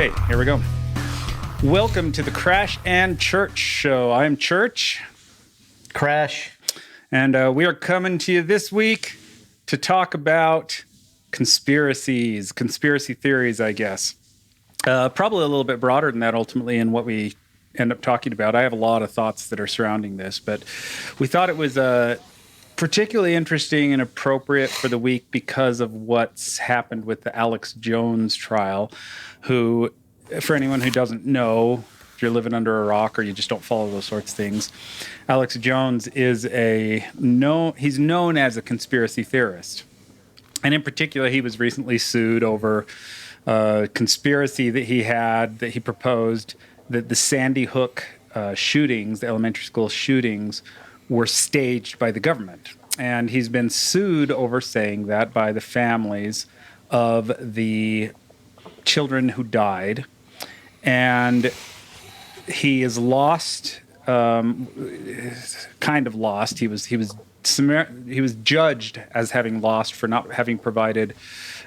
Okay, here we go. Welcome to the Crash and Church Show. I'm Church. Crash. And we are coming to you this week to talk about conspiracy theories, I guess. Probably a little bit broader than that ultimately in what we end up talking about. I have a lot of thoughts that are surrounding this, but we thought it was particularly interesting and appropriate for the week because of what's happened with the Alex Jones trial, who, for anyone who doesn't know, if you're living under a rock or you just don't follow those sorts of things, Alex Jones is he's known as a conspiracy theorist. And in particular, he was recently sued over a conspiracy that he proposed that the Sandy Hook shootings, the elementary school shootings, were staged by the government. And he's been sued over saying that by the families of the children who died. And he is lost, kind of lost. He was judged as having lost for not having provided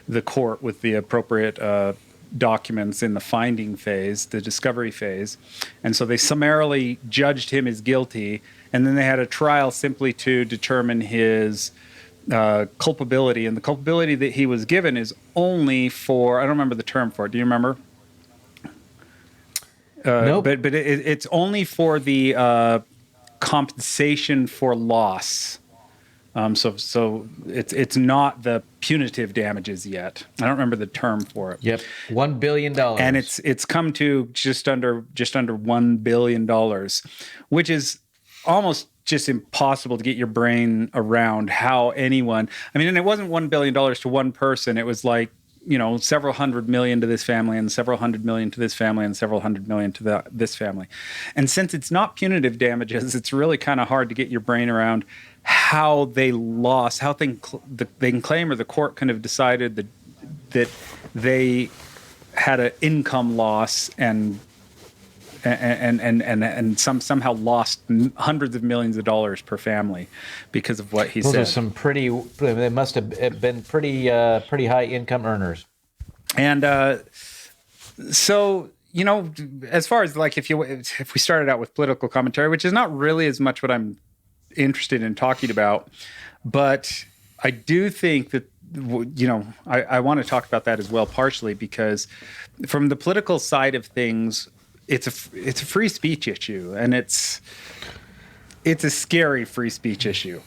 the court with the appropriate documents in the finding phase, the discovery phase. And so they summarily judged him as guilty. And then they had a trial simply to determine his culpability. And the culpability that he was given is only for, I don't remember the term for it. Do you remember? Nope. But it's only for the compensation for loss. So it's not the punitive damages yet. I don't remember the term for it. Yep, $1 billion. And it's come to just under $1 billion, which is almost just impossible to get your brain around how anyone. I mean, and it wasn't $1 billion to one person. It was like, several hundred million to this family and several hundred million to this family and several hundred million to this family. And since it's not punitive damages, it's really kind of hard to get your brain around how they lost, how they can claim, or the court kind of decided that they had an income loss and somehow lost hundreds of millions of dollars per family because of what he said. Those are they must have been pretty high income earners. And so, as far as like if we started out with political commentary, which is not really as much what I'm interested in talking about, but I do think that, I want to talk about that as well, partially because from the political side of things, it's a free speech issue, and it's a scary free speech issue.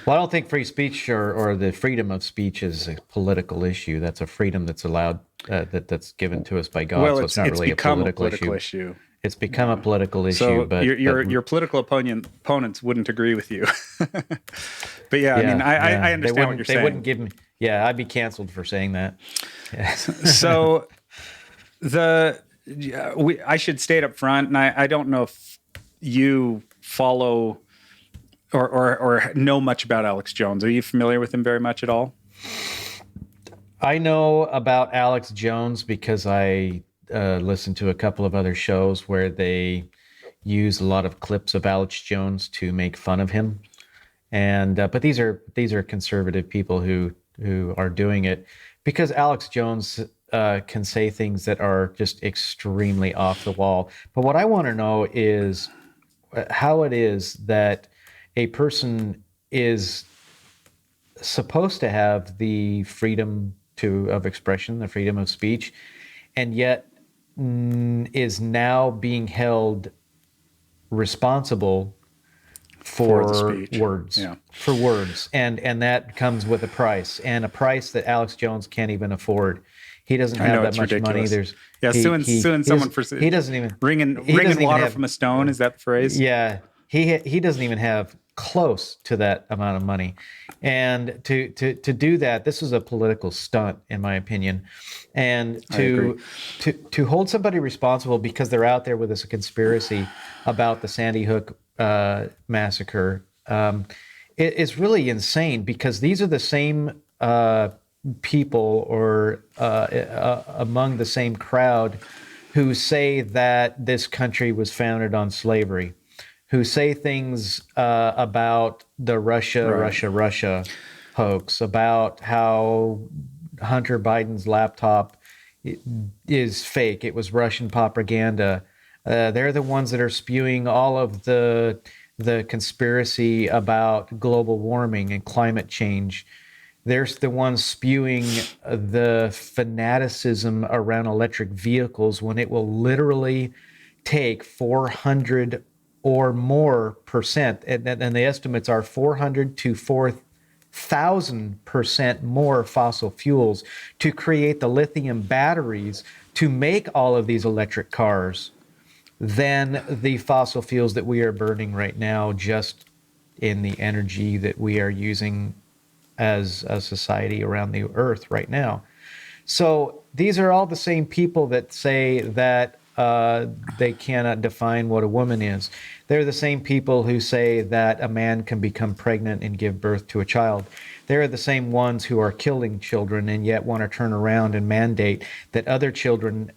Well, I don't think free speech or the freedom of speech is a political issue. That's a freedom that's allowed, that's given to us by God. Well, so it's not really a political issue. It's become a political issue. So but your political opponents wouldn't agree with you. But yeah, I mean, I understand what you're saying. They wouldn't give me. Yeah, I'd be canceled for saying that. Yeah. So I should state up front, and I don't know if you follow or know much about Alex Jones. Are you familiar with him very much at all? I know about Alex Jones because I listened to a couple of other shows where they use a lot of clips of Alex Jones to make fun of him, and but these are conservative people who are doing it because Alex Jones can say things that are just extremely off the wall. But what I want to know is how it is that a person is supposed to have the freedom of expression, the freedom of speech, and yet is now being held responsible for words. Yeah. For words. And that comes with a price, and a price that Alex Jones can't even afford. He doesn't have that much ridiculous. money. Suing someone for he doesn't even wringing water from a stone. Is that the phrase? Yeah, he doesn't even have close to that amount of money, and to do that, this is a political stunt, in my opinion, and to hold somebody responsible because they're out there with this conspiracy about the Sandy Hook massacre is really insane because these are the same people or among the same crowd who say that this country was founded on slavery, who say things about the Russia hoax, about how Hunter Biden's laptop is fake. It was Russian propaganda. They're the ones that are spewing all of the conspiracy about global warming and climate change. They're the ones spewing the fanaticism around electric vehicles when it will literally take 400 or more percent, and the estimates are 400 to 4,000% more fossil fuels to create the lithium batteries to make all of these electric cars than the fossil fuels that we are burning right now, just in the energy that we are using as a society around the earth right now. So these are all the same people that say that they cannot define what a woman is. They're the same people who say that a man can become pregnant and give birth to a child. They're the same ones who are killing children and yet want to turn around and mandate that other children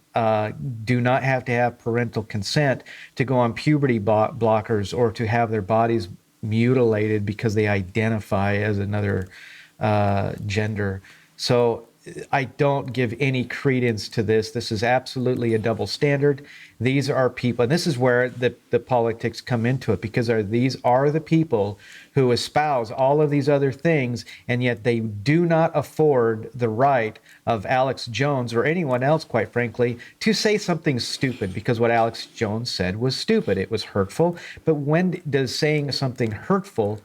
do not have to have parental consent to go on puberty blockers or to have their bodies mutilated because they identify as another gender. So I don't give any credence to this. This is absolutely a double standard. These are people, and this is where the politics come into it, because these are the people who espouse all of these other things, and yet they do not afford the right of Alex Jones or anyone else, quite frankly, to say something stupid, because what Alex Jones said was stupid. It was hurtful. But when does saying something hurtful,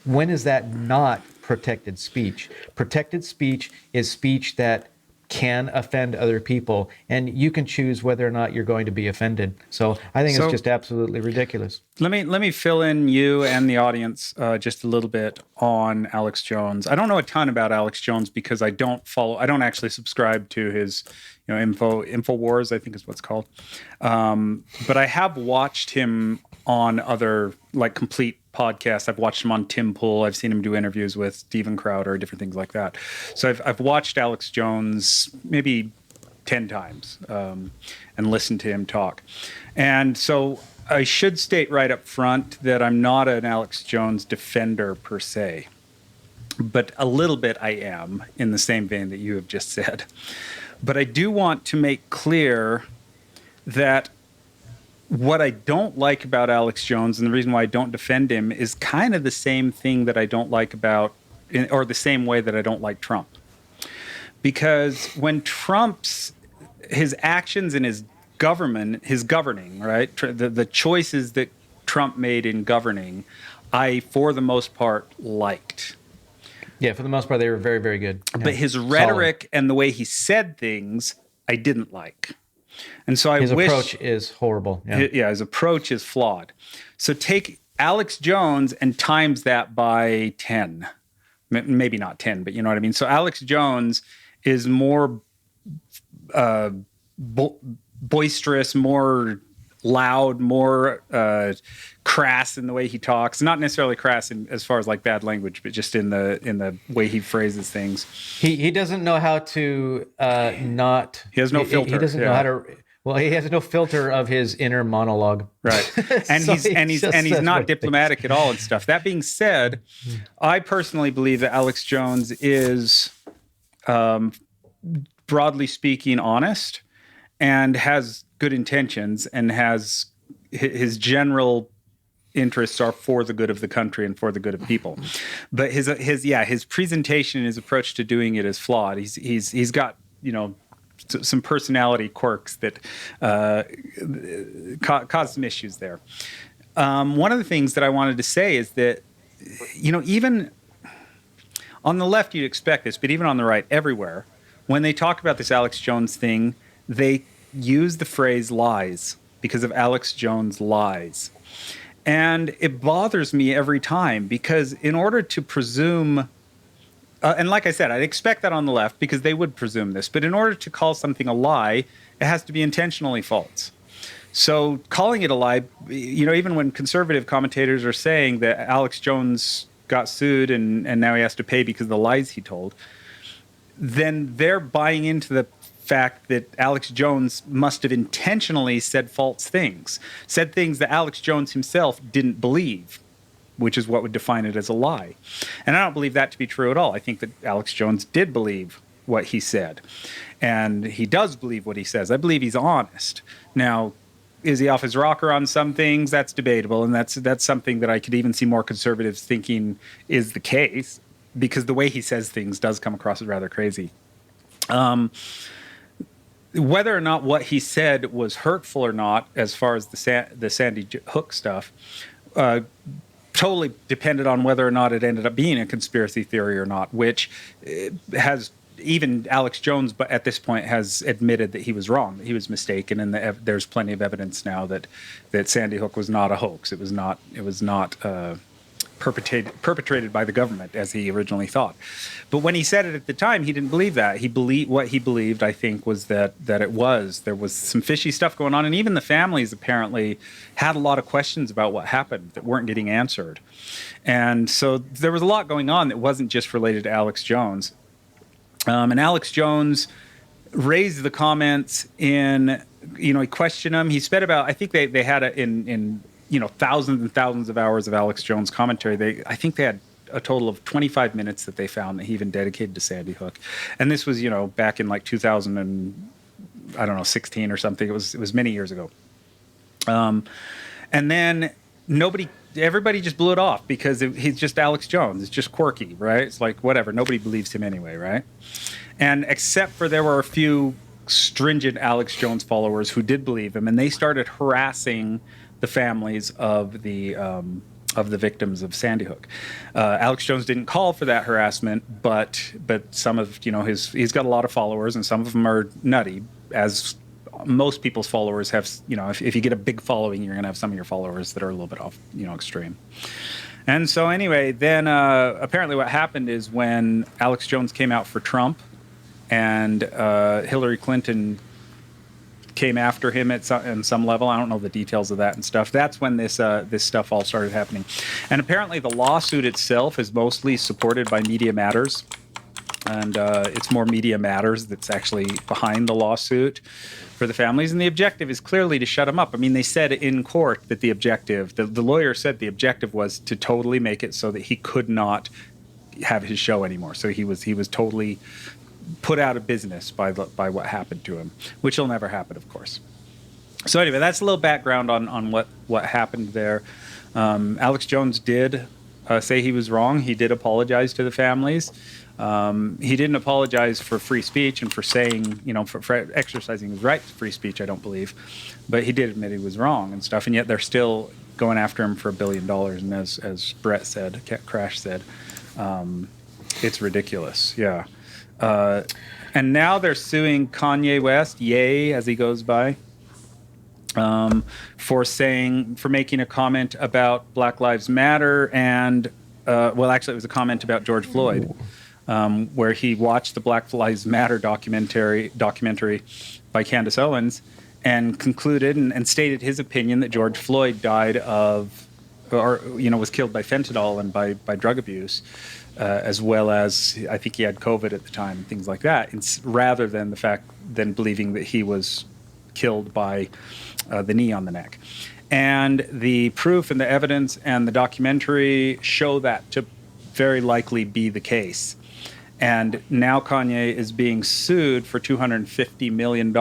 when is that not protected speech? Protected speech is speech that can offend other people, and you can choose whether or not you're going to be offended. So I think it's just absolutely ridiculous. Let me fill in you and the audience just a little bit on Alex Jones. I don't know a ton about Alex Jones because I don't actually subscribe to his, InfoWars, I think is what's called. But I have watched him on other complete podcasts. I've watched him on Tim Pool. I've seen him do interviews with Steven Crowder, different things like that. So I've watched Alex Jones maybe 10 times and listened to him talk. And so I should state right up front that I'm not an Alex Jones defender per se, but a little bit I am, in the same vein that you have just said. But I do want to make clear that what I don't like about Alex Jones, and the reason why I don't defend him, is kind of the same thing that I don't like or the same way that I don't like Trump. Because when his actions in his governing, right, the choices that Trump made in governing, I, for the most part, liked. Yeah, for the most part, they were very, very good. Yeah. But his rhetoric and the way he said things, I didn't like. And so his approach is horrible. Yeah, his approach is flawed. So take Alex Jones and times that by 10. Maybe not 10, but you know what I mean? So Alex Jones is more boisterous, more loud, more crass in the way he talks. Not necessarily crass as far as bad language, but just in the way he phrases things. He doesn't know how to not. He has no filter. He doesn't know how to. Well, he has no filter of his inner monologue. Right. And So he's not diplomatic at all and stuff. That being said, I personally believe that Alex Jones is, broadly speaking, honest and has good intentions, and has his general interests are for the good of the country and for the good of people. But his presentation and his approach to doing it is flawed. He's got, some personality quirks that cause some issues there. One of the things that I wanted to say is that, even on the left, you'd expect this, but even on the right, everywhere, when they talk about this Alex Jones thing, they use the phrase lies because of Alex Jones' lies. And it bothers me every time, because in order to presume, and like I said, I'd expect that on the left because they would presume this, but in order to call something a lie, it has to be intentionally false. So calling it a lie, even when conservative commentators are saying that Alex Jones got sued and now he has to pay because of the lies he told, then they're buying into the fact that Alex Jones must have intentionally said false things, said things that Alex Jones himself didn't believe, which is what would define it as a lie. And I don't believe that to be true at all. I think that Alex Jones did believe what he said. And he does believe what he says. I believe he's honest. Now, is he off his rocker on some things? That's debatable, and that's something that I could even see more conservatives thinking is the case, because the way he says things does come across as rather crazy. Whether or not what he said was hurtful or not, as far as the Sandy Hook stuff, totally depended on whether or not it ended up being a conspiracy theory or not, which has even Alex Jones, but at this point, has admitted that he was wrong, that he was mistaken, and there's plenty of evidence now that Sandy Hook was not a hoax. It was not perpetrated by the government as he originally thought. But when he said it at the time, he didn't believe that. What he believed, I think, was that there was some fishy stuff going on, and even the families apparently had a lot of questions about what happened that weren't getting answered. And so there was a lot going on that wasn't just related to Alex Jones. And Alex Jones raised the comments in, he questioned them. He spent about, I think they had it in thousands and thousands of hours of Alex Jones commentary. I think they had a total of 25 minutes that they found that he even dedicated to Sandy Hook. And this was, back in like 2016 or something. It was many years ago. And then everybody just blew it off because he's just Alex Jones. It's just quirky, right? It's like, whatever. Nobody believes him anyway, right? And except for there were a few stringent Alex Jones followers who did believe him, and they started harassing the families of the victims of Sandy Hook. Alex Jones didn't call for that harassment, but some of he's got a lot of followers, and some of them are nutty, as most people's followers have. If you get a big following, you're gonna have some of your followers that are a little bit off, extreme. And so anyway, then apparently what happened is when Alex Jones came out for Trump, and Hillary Clinton came after him at some level. I don't know the details of that and stuff. That's when this stuff all started happening. And apparently the lawsuit itself is mostly supported by Media Matters. And it's more Media Matters that's actually behind the lawsuit for the families. And the objective is clearly to shut them up. I mean, they said in court that the lawyer said the objective was to totally make it so that he could not have his show anymore. So he was totally put out of business by what happened to him, which will never happen, of course. So anyway, that's a little background on what happened there. Alex Jones did say he was wrong. He did apologize to the families. He didn't apologize for free speech and for saying, for exercising his right to free speech, I don't believe. But he did admit he was wrong and stuff, and yet they're still going after him for $1 billion. And as Brett said, Crash said, it's ridiculous. Yeah. And now they're suing Kanye West, Ye, as he goes by, for making a comment about Black Lives Matter and, actually it was a comment about George Floyd, where he watched the Black Lives Matter documentary by Candace Owens and concluded and stated his opinion that George Floyd died was killed by fentanyl and by drug abuse. As well as I think he had COVID at the time and things like that, rather than believing that he was killed by the knee on the neck. And the proof and the evidence and the documentary show that to very likely be the case. And now Kanye is being sued for $250 million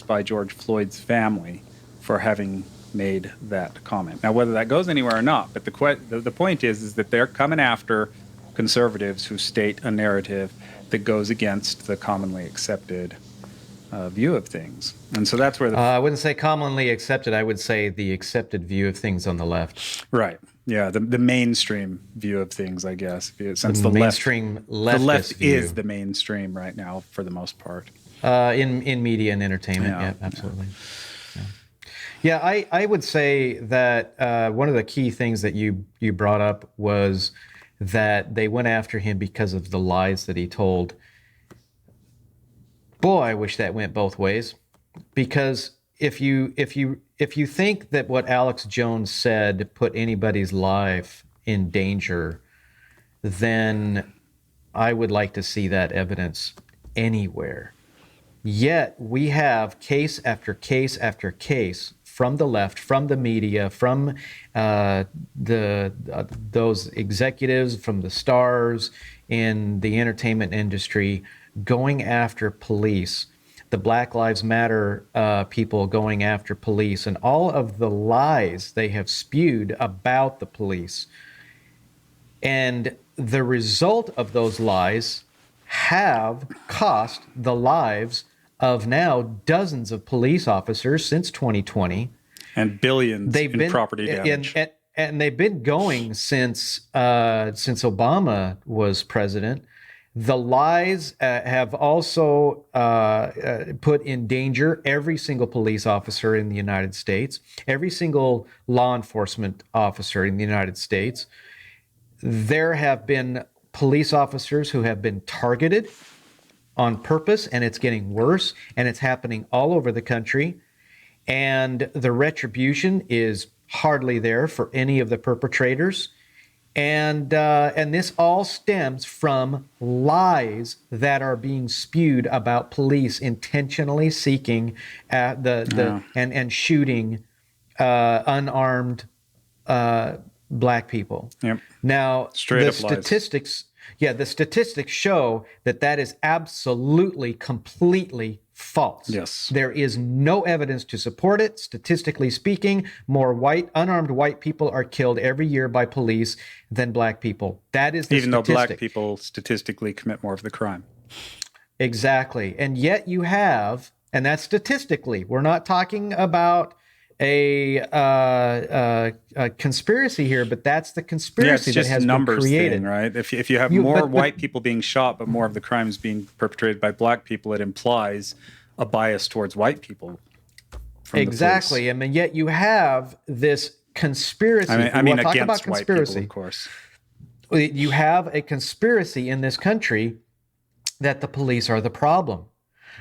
by George Floyd's family for having made that comment. Now, whether that goes anywhere or not, but the point is that they're coming after conservatives who state a narrative that goes against the commonly accepted view of things. And so that's where I wouldn't say commonly accepted. I would say the accepted view of things on the left. Right. Yeah. The mainstream view of things, I guess. Since the mainstream the left is the mainstream right now for the most part. In media and entertainment. Yeah, absolutely. Yeah, I would say that one of the key things that you brought up was that they went after him because of the lies that he told. Boy, I wish that went both ways, because if you think that what Alex Jones said put anybody's life in danger, then I would like to see that evidence anywhere. Yet we have case after case after case from the left, from the media, from those executives, from the stars in the entertainment industry, going after police the Black Lives Matter people going after police, and all of the lies they have spewed about the police. And the result of those lies have cost the lives of now dozens of police officers since 2020. And billions in property damage. And they've been going since Obama was president. The lies have also put in danger every single police officer in the United States, every single law enforcement officer in the United States. There have been police officers who have been targeted on purpose, and it's getting worse, and it's happening all over the country. And the retribution is hardly there for any of the perpetrators. And this all stems from lies that are being spewed about police intentionally seeking and shooting unarmed Black people. Yep. Now, the statistics show that is absolutely, completely false. Yes. There is no evidence to support it. Statistically speaking, more unarmed white people are killed every year by police than Black people. That is the Even statistic. though Black people statistically commit more of the crime. Exactly. And yet you have, and that's statistically, we're not talking about a conspiracy here, but that's the conspiracy that has been created. Thing, right? If you have more white people being shot, but more of the crimes being perpetrated by Black people, it implies a bias towards white people. Exactly, and yet you have this conspiracy. I mean talk against about conspiracy. White people, of course. You have a conspiracy in this country that the police are the problem,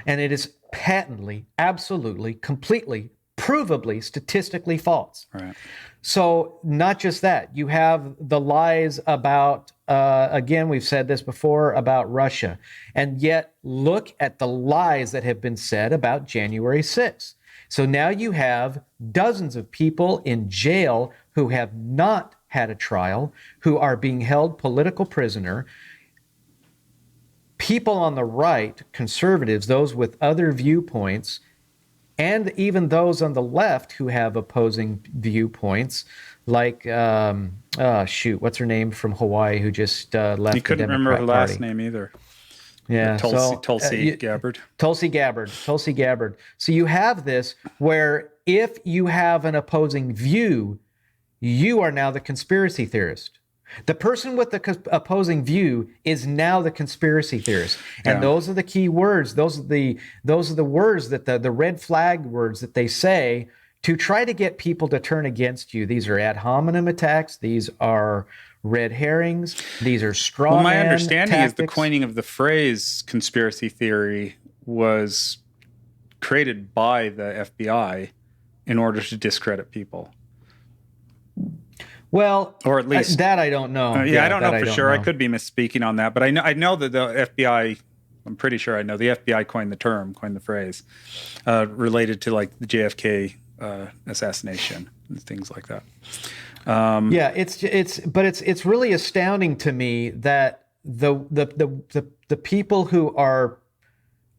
and it is patently, absolutely, completely, provably, statistically false. Right. So not just that, you have the lies about, again, we've said this before, about Russia. And yet look at the lies that have been said about January 6th. So now you have dozens of people in jail who have not had a trial, who are being held political prisoner. People on the right, conservatives, those with other viewpoints, and even those on the left who have opposing viewpoints, like, what's her name from Hawaii who just left You couldn't the Democrat remember her last Party. name either. Yeah, Tulsi Gabbard. Tulsi Gabbard. So you have this where if you have an opposing view, you are now the conspiracy theorist. The person with the opposing view is now the conspiracy theorist, and those are the key words. Those are the words that the red flag words that they say to try to get people to turn against you. These are ad hominem attacks. These are red herrings. These are straw man Well, my understanding tactics. is the coining of the phrase conspiracy theory was created by the FBI in order to discredit people. Well, or at least that I don't know. I don't know for sure. I could be misspeaking on that, but I know that the FBI. I'm pretty sure I know the FBI coined the phrase, related to like the JFK assassination and things like that. It's really astounding to me that the people who are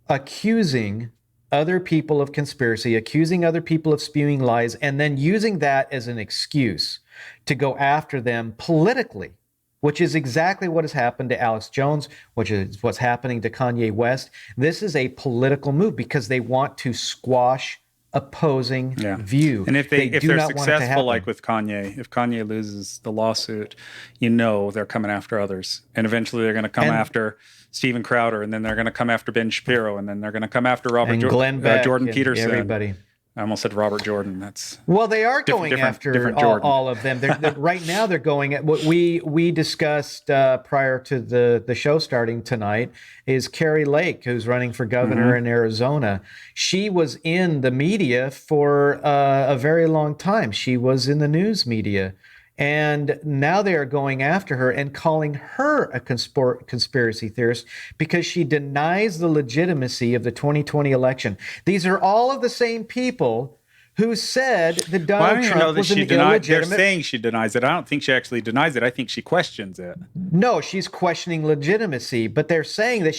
accusing other people of conspiracy, accusing other people of spewing lies, and then using that as an excuse to go after them politically, which is exactly what has happened to Alex Jones, which is what's happening to Kanye West. This is a political move because they want to squash opposing view. And if they're successful, like with Kanye, if Kanye loses the lawsuit, they're coming after others. And eventually they're going to come after Steven Crowder, and then they're going to come after Ben Shapiro, and then they're going to come after Jordan Peterson. Everybody. I almost said Robert Jordan. They are going after all of them. Right now they're going at what we discussed prior to the show starting tonight is Carrie Lake, who's running for governor in Arizona. She was in the media for a very long time. She was in the news media. And now they are going after her and calling her a conspiracy theorist because she denies the legitimacy of the 2020 election. These are all of the same people who said that Well, I Donald don't even know Trump that was an she denied. They're illegitimate. saying she denies it. I don't think she actually denies it. I think she questions it. No, she's questioning legitimacy, but they're saying that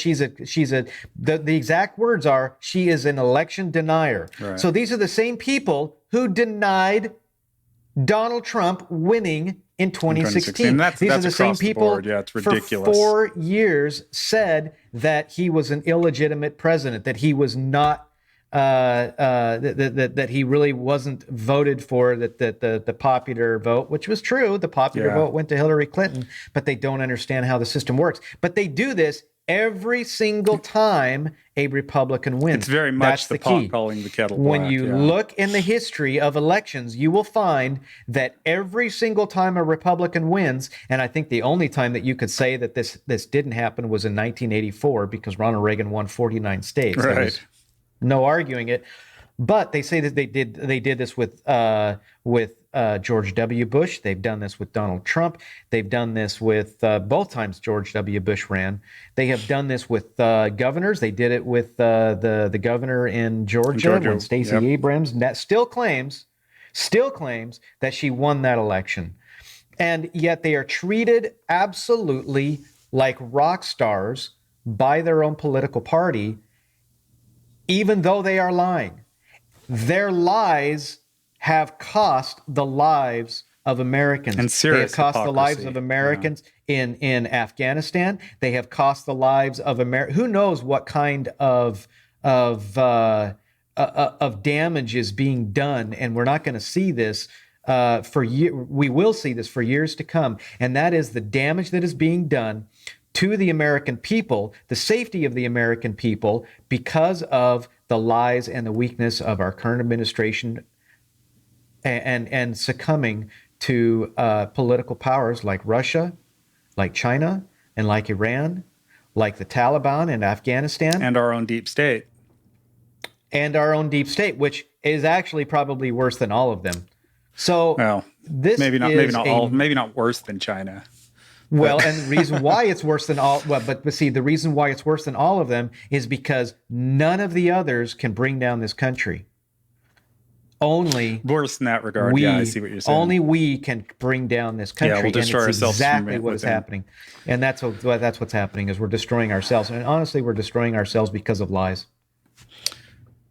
the exact words are she is an election denier. Right. So these are the same people who denied Donald Trump winning in 2016. That's These are the across same the people board. Yeah, it's ridiculous. for 4 years said that he was an illegitimate president, that he was not that he really wasn't voted for, that the popular vote, which was true, the popular vote went to Hillary Clinton, but they don't understand how the system works. But they do this every single time a Republican wins. It's very much the pot key. calling the kettle black. When you look in the history of elections, you will find that every single time a Republican wins, and I think the only time that you could say that this didn't happen was in 1984 because Ronald Reagan won 49 states. Right. There was no arguing it. But they say that they did this with George W. Bush. They've done this with Donald Trump. They've done this with both times George W. Bush ran. They have done this with governors. They did it with the governor in Georgia when Stacey Abrams still claims that she won that election. And yet they are treated absolutely like rock stars by their own political party, even though they are lying. Their lies have cost the lives of Americans. And serious they have cost hypocrisy. The lives of Americans in Afghanistan. They have cost the lives of who knows what kind of damage is being done, and we're not going to see this we will see this for years to come, and that is the damage that is being done to the American people, the safety of the American people, because of the lies and the weakness of our current administration and succumbing to political powers like Russia, like China, and like Iran, like the Taliban in Afghanistan. And our own deep state. And our own deep state, which is actually probably worse than all of them. So maybe not worse than China. Well, and the reason why it's worse than all, but see, the reason why it's worse than all of them is because none of the others can bring down this country. Only worse in that regard. I see what you're saying. Only we can bring down this country. Yeah, we'll destroy and it's ourselves. Exactly what is happening, and that's what's happening is we're destroying ourselves, and honestly, we're destroying ourselves because of lies.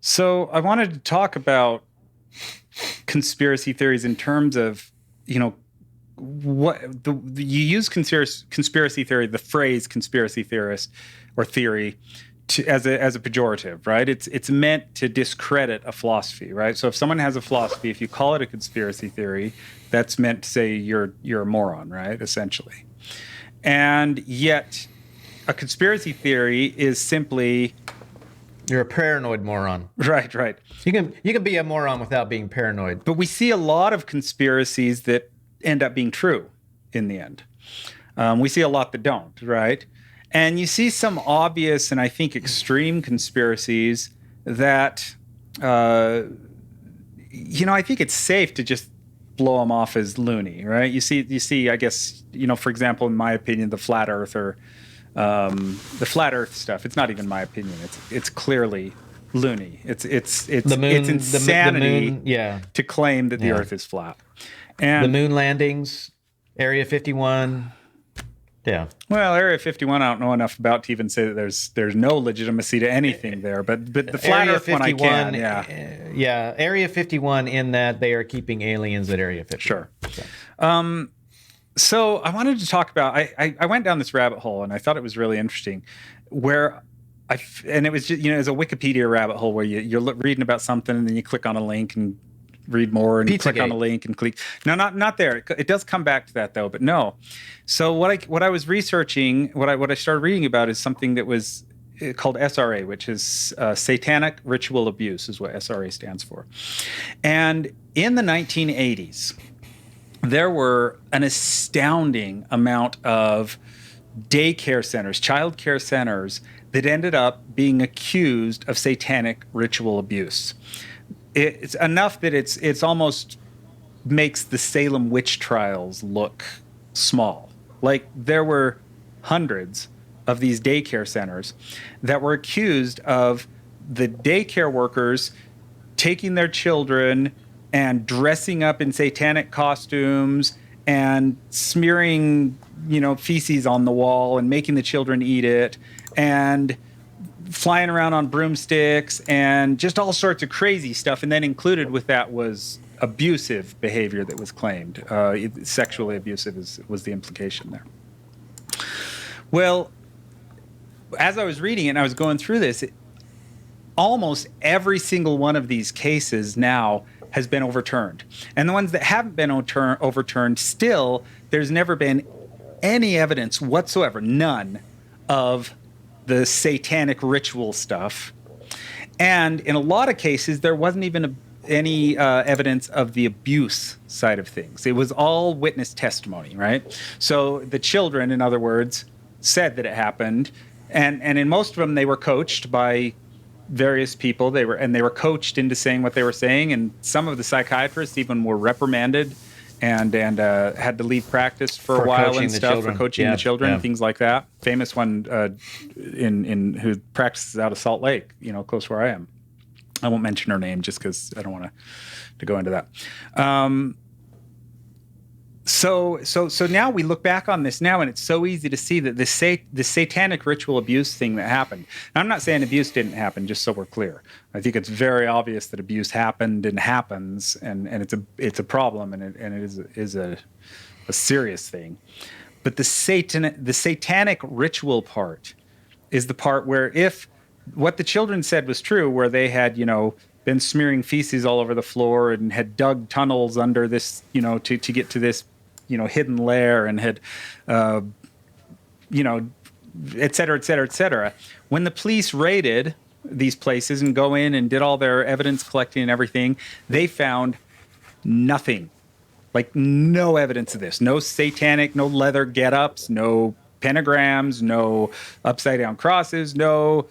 So I wanted to talk about conspiracy theories in terms of, what you use conspiracy theory, the phrase conspiracy theorist or theory, as a pejorative, right? It's meant to discredit a philosophy, right? So if someone has a philosophy, if you call it a conspiracy theory, that's meant to say you're a moron, right? Essentially. And yet a conspiracy theory is simply, you're a paranoid moron. Right. You can be a moron without being paranoid. But we see a lot of conspiracies that end up being true in the end. We see a lot that don't, right? And you see some obvious and I think extreme conspiracies that, I think it's safe to just blow them off as loony, right? You see, I guess, for example, in my opinion, the flat earth stuff. It's not even my opinion. It's clearly loony. It's insanity to claim that the earth is flat. And the moon landings, Area 51. Yeah. Well, Area 51, I don't know enough about to even say that there's no legitimacy to anything there. But the flat Area Earth 51, one I can. Yeah. Area 51 in that they are keeping aliens at Area 51. Sure. So I wanted to talk about. I went down this rabbit hole and I thought it was really interesting, and it was just, it's a Wikipedia rabbit hole where you're reading about something and then you click on a link and read more and click on a link and click. No, not there. It does come back to that though, but no. So what I was researching, what I started reading about is something that was called SRA, which is Satanic Ritual Abuse, is what SRA stands for. And in the 1980s, there were an astounding amount of daycare centers, child care centers that ended up being accused of satanic ritual abuse. It's enough that it's almost makes the Salem witch trials look small. Like there were hundreds of these daycare centers that were accused of the daycare workers taking their children and dressing up in satanic costumes and smearing, feces on the wall and making the children eat it, and flying around on broomsticks and just all sorts of crazy stuff. And then included with that was abusive behavior that was claimed. Sexually abusive was the implication there. Well, as I was reading it and I was going through this, almost every single one of these cases now has been overturned. And the ones that haven't been overturned, still, there's never been any evidence whatsoever, none, of the satanic ritual stuff. And in a lot of cases, there wasn't even any evidence of the abuse side of things. It was all witness testimony, right? So the children, in other words, said that it happened. And in most of them, they were coached by various people. They were coached into saying what they were saying, and some of the psychiatrists even were reprimanded and had to leave practice for a while and stuff for coaching the children, things like that. Famous one in who practices out of Salt Lake, close to where I am. I won't mention her name just because I don't want to go into that. So now we look back on this now, and it's so easy to see that the satanic ritual abuse thing that happened. Now, I'm not saying abuse didn't happen, just so we're clear. I think it's very obvious that abuse happened and happens, and it's a problem, and it is a serious thing. But the satanic ritual part is the part where, if what the children said was true, where they had been smearing feces all over the floor and had dug tunnels under this to get to this hidden lair, and had, et cetera, et cetera, et cetera. When the police raided these places and go in and did all their evidence collecting and everything, they found nothing. Like, no evidence of this. No satanic, no leather get-ups, no pentagrams, no upside-down crosses, no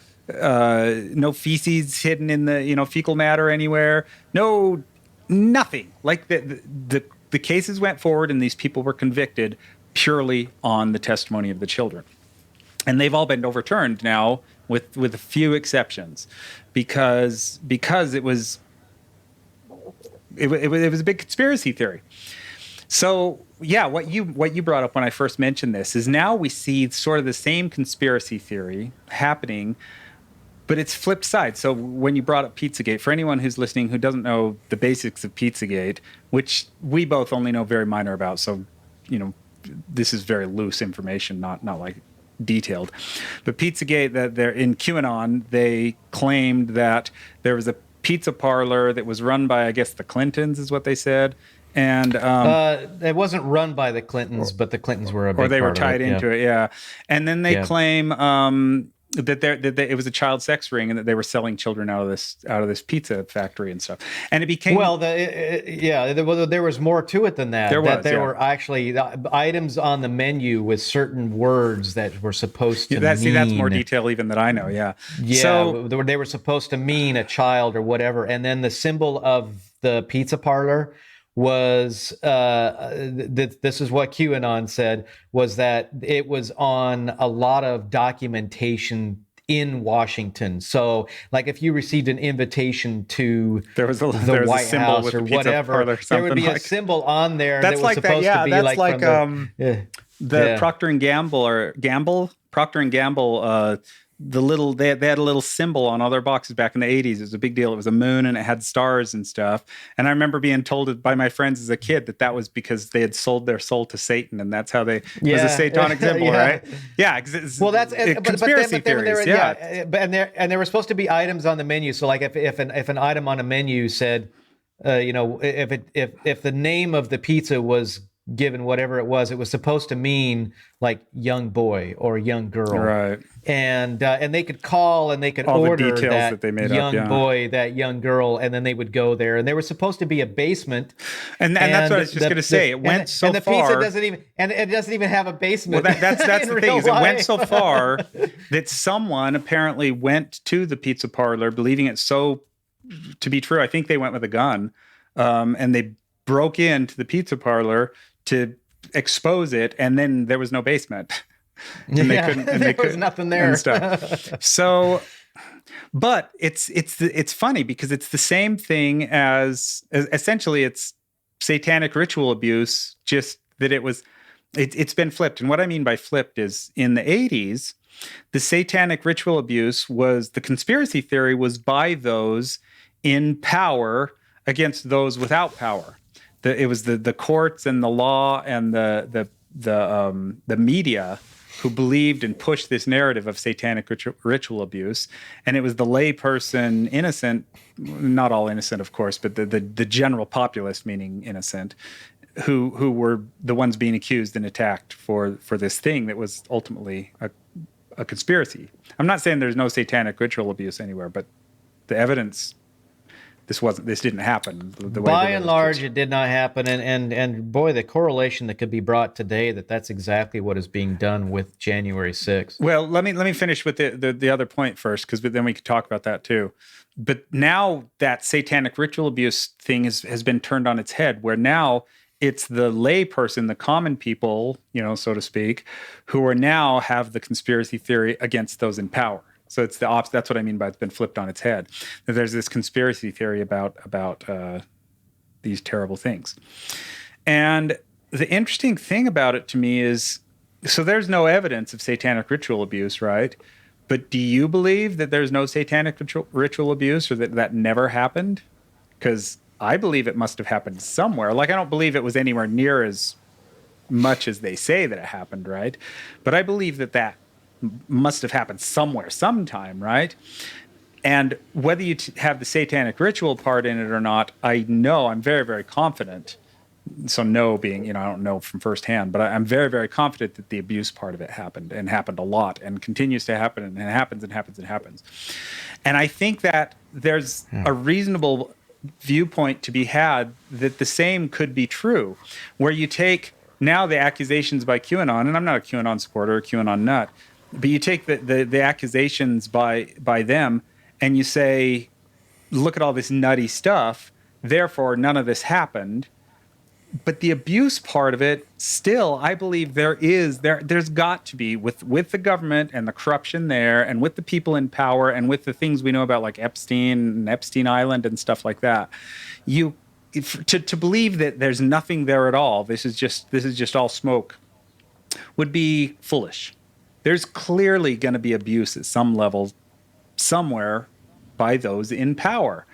feces hidden in the, fecal matter anywhere. No, nothing. Like, the cases went forward and these people were convicted purely on the testimony of the children. And they've all been overturned now with a few exceptions because it was a big conspiracy theory. So yeah, what you brought up when I first mentioned this is now we see sort of the same conspiracy theory happening, but it's flipped side. So when you brought up Pizzagate, for anyone who's listening who doesn't know the basics of Pizzagate, which we both only know very minor about, so this is very loose information, not like detailed. But Pizzagate, that they're in QAnon, they claimed that there was a pizza parlor that was run by, I guess, the Clintons, is what they said. And it wasn't run by the Clintons, but the Clintons were a big or they were part tied of it, into it, yeah. And then they claim that it was a child sex ring, and that they were selling children out of this pizza factory and stuff. And it became there was more to it than that. There were actually items on the menu with certain words that were supposed to mean. See, that's more detail even than I know. Yeah. Yeah. So they were supposed to mean a child or whatever, and then the symbol of the pizza parlor was this is what QAnon said, was that it was on a lot of documentation in Washington. So, like, if you received an invitation to the White House or whatever, there would be a symbol on there that was supposed to be like the Procter and Gamble Procter and Gamble. They had a little symbol on all their boxes back in the 80s. It was a big deal. It was a moon and it had stars and stuff. And I remember being told by my friends as a kid that was because they had sold their soul to Satan, and that's how it was a satanic symbol, right? Yeah. Well, that's conspiracy theories. And there were supposed to be items on the menu. So, like, if an item on a menu said, if the name of the pizza was given whatever it was supposed to mean like young boy or young girl, right? And they could call and they could all order the details that they made young up, boy, that young girl, and then they would go there, and there was supposed to be a basement, and that's what I was just going to say. It went so far, and the pizza doesn't even have a basement. Well, that's the thing. Is it went so far that someone apparently went to the pizza parlor believing it so to be true. I think they went with a gun, and they broke into the pizza parlor to expose it, and then there was no basement. And they couldn't, there was nothing there. And stuff. So But it's funny because it's the same thing as essentially it's satanic ritual abuse, just that it's been flipped. And what I mean by flipped is in the 80s, the satanic ritual abuse was the conspiracy theory was by those in power against those without power. It was the courts and the law and the media who believed and pushed this narrative of satanic ritual abuse, and it was the lay person, innocent, not all innocent, of course, but the general populace, meaning innocent, who were the ones being accused and attacked for this thing that was ultimately a conspiracy. I'm not saying there's no satanic ritual abuse anywhere, but the evidence. This didn't happen. By and large, it did not happen, and boy, the correlation that could be brought today that's exactly what is being done with January 6th. Well, let me finish with the other point first, because then we could talk about that too. But now that satanic ritual abuse thing has been turned on its head, where now it's the lay person, the common people, so to speak, who are now have the conspiracy theory against those in power. So it's the opposite. That's what I mean by it's been flipped on its head. There's this conspiracy theory about these terrible things. And the interesting thing about it to me is, so there's no evidence of satanic ritual abuse, right? But do you believe that there's no satanic ritual abuse, or that never happened? Because I believe it must have happened somewhere. Like, I don't believe it was anywhere near as much as they say that it happened, right? But I believe that must have happened somewhere, sometime, right? And whether you have the satanic ritual part in it or not, I'm very, very confident. So no being, I don't know from firsthand, but I'm very, very confident that the abuse part of it happened, and happened a lot, and continues to happen, and happens and happens and happens. And I think that there's a reasonable viewpoint to be had that the same could be true, where you take now the accusations by QAnon, and I'm not a QAnon supporter or QAnon nut, but you take the accusations by them, and you say, look at all this nutty stuff, therefore none of this happened. But the abuse part of it, still, I believe there's got to be, with the government and the corruption there, and with the people in power, and with the things we know about, like Epstein and Epstein Island and stuff like that. To believe that there's nothing there at all, this is just all smoke, would be foolish. There's clearly going to be abuse at some level, somewhere, by those in power.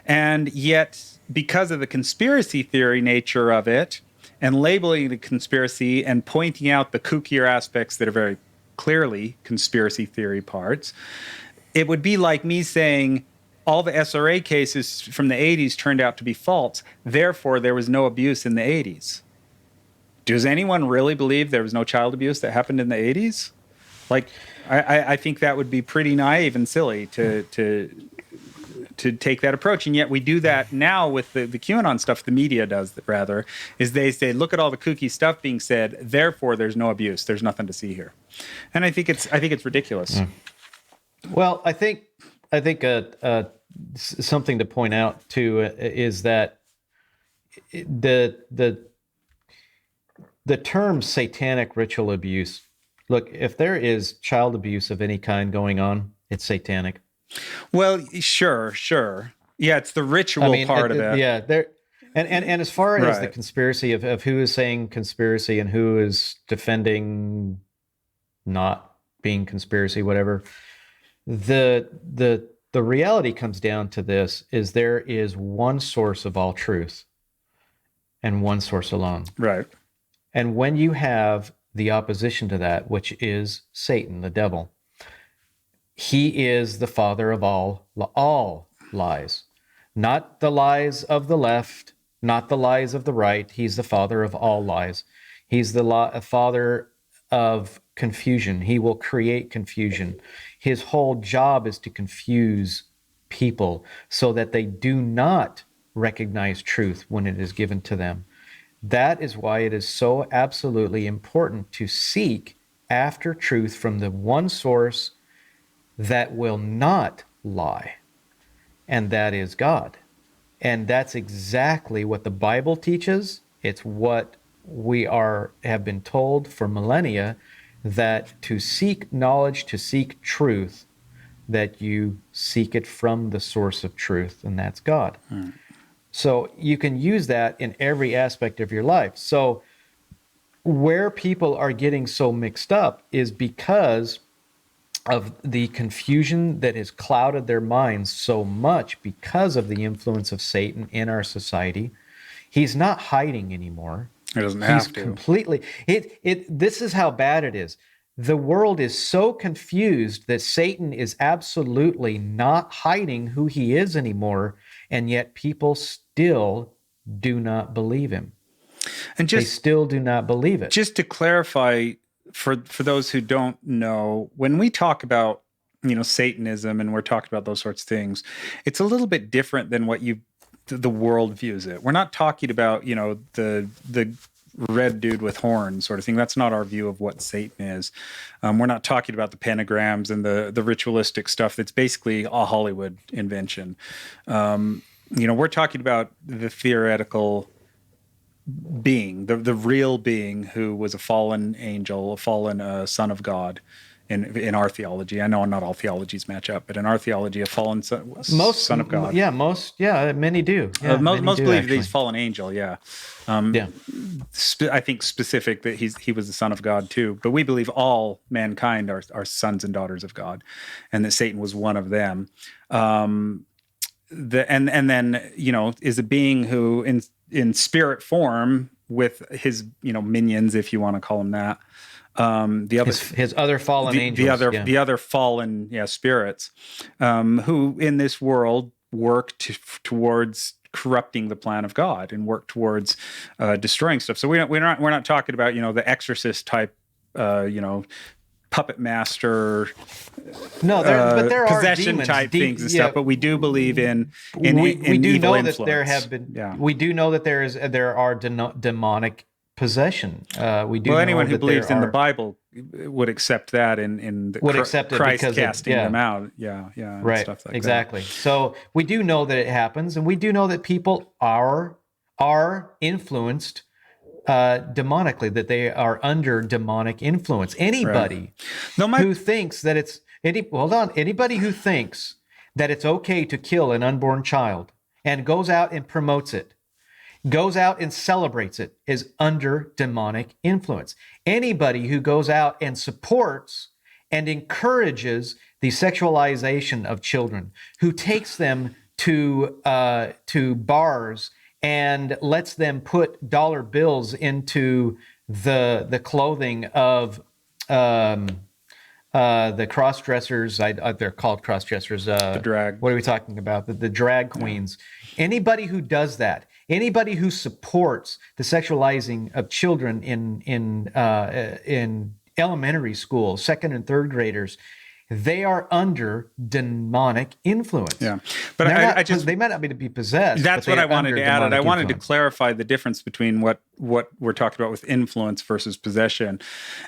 And yet, because of the conspiracy theory nature of it, and labeling the conspiracy and pointing out the kookier aspects that are very clearly conspiracy theory parts, it would be like me saying all the SRA cases from the 80s turned out to be false, therefore there was no abuse in the 80s. Does anyone really believe there was no child abuse that happened in the 80s? Like, I think that would be pretty naive and silly to take that approach. And yet we do that now with the QAnon stuff. The media does that, rather, is they say, look at all the kooky stuff being said, therefore there's no abuse, there's nothing to see here. And I think it's ridiculous. Well, I think something to point out too is that the term satanic ritual abuse. Look, if there is child abuse of any kind going on, it's satanic. Well, sure. Yeah, it's the ritual part of it. Yeah, there, and as far as the conspiracy of who is saying conspiracy and who is defending not being conspiracy, whatever, the reality comes down to this: is there is one source of all truth, and one source alone. Right. And when you have the opposition to that, which is Satan, the devil, he is the father of all lies, not the lies of the left, not the lies of the right. He's the father of all lies. He's the father of confusion. He will create confusion. His whole job is to confuse people so that they do not recognize truth when it is given to them. That is why it is so absolutely important to seek after truth from the one source that will not lie, and that is God. And that's exactly what the Bible teaches. It's what we have been told for millennia, that to seek knowledge, to seek truth, that you seek it from the source of truth, and that's God. So you can use that in every aspect of your life. So where people are getting so mixed up is because of the confusion that has clouded their minds so much because of the influence of Satan in our society. He's not hiding anymore. It doesn't He's have to. completely this is how bad it is. The world is so confused that Satan is absolutely not hiding who he is anymore, and yet people still do not believe him. And They still do not believe it. Just to clarify, for those who don't know, when we talk about, Satanism and we're talking about those sorts of things, it's a little bit different than what the world views it. We're not talking about, the red dude with horns sort of thing. That's not our view of what Satan is. We're not talking about the pentagrams and the ritualistic stuff that's basically a Hollywood invention. We're talking about the theoretical being, the real being who was a fallen angel, a fallen son of God. In our theology, I know not all theologies match up, but in our theology, a fallen son of God. Many do. Yeah, most do, believe actually. that he's fallen angel. Yeah, I think specific that he was the son of God too. But we believe all mankind are sons and daughters of God, and that Satan was one of them. And then is a being who in spirit form with his minions, if you want to call them that. The other his other fallen angels, the other fallen spirits, who in this world work towards corrupting the plan of God and work towards destroying stuff. So we're not talking about the Exorcist type puppet master, but there are possession demons, type things and stuff. But we do believe in we do evil know influence. that there have been. We do know that there are demonic possession. We do. Well, know anyone who that believes in the Bible would accept that in would accept it Christ because casting them out. And right. Stuff like exactly. That. So we do know that it happens, and we do know that people are influenced demonically, that they are under demonic influence. Anybody who thinks that it's anybody who thinks that it's okay to kill an unborn child and goes out and promotes it, goes out and celebrates it, is under demonic influence. Anybody who goes out and supports and encourages the sexualization of children, who takes them to bars and lets them put dollar bills into the clothing of the cross-dressers. They're called cross-dressers. The drag. What are we talking about? The drag queens. Yeah. Anybody who does that, anybody who supports the sexualizing of children in elementary school, second and third graders, they are under demonic influence. Yeah, but they might not be possessed. That's what I wanted to add. I wanted to clarify the difference between what we're talking about with influence versus possession.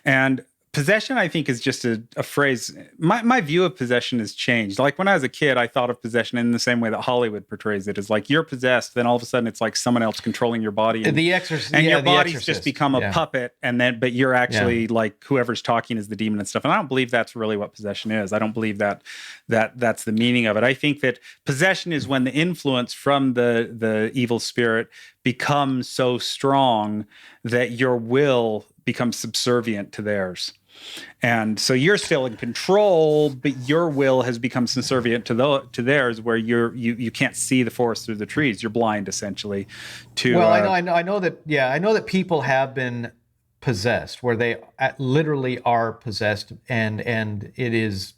And possession, I think, is just a phrase. My view of possession has changed. Like when I was a kid, I thought of possession in the same way that Hollywood portrays it, as like you're possessed, then all of a sudden it's like someone else controlling your body. And, the Exorcist, and your body's Exorcist. just become a puppet, but you're actually like whoever's talking is the demon and stuff. And I don't believe that's really what possession is. I don't believe that's the meaning of it. I think that possession is when the influence from the evil spirit becomes so strong that your will becomes subservient to theirs. And so you're still in control, but your will has become subservient to theirs, where you can't see the forest through the trees. You're blind, essentially. I know that people have been possessed, where they literally are possessed, and it is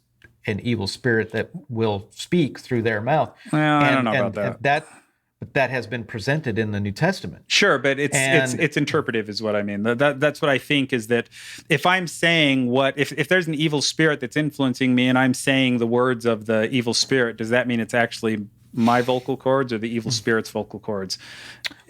an evil spirit that will speak through their mouth. Well, I don't know about that. But that has been presented in the New Testament. Sure, but it's interpretive is what I mean. That's what I think, is that if I'm saying if there's an evil spirit that's influencing me and I'm saying the words of the evil spirit, does that mean it's actually my vocal cords or the evil spirit's vocal cords?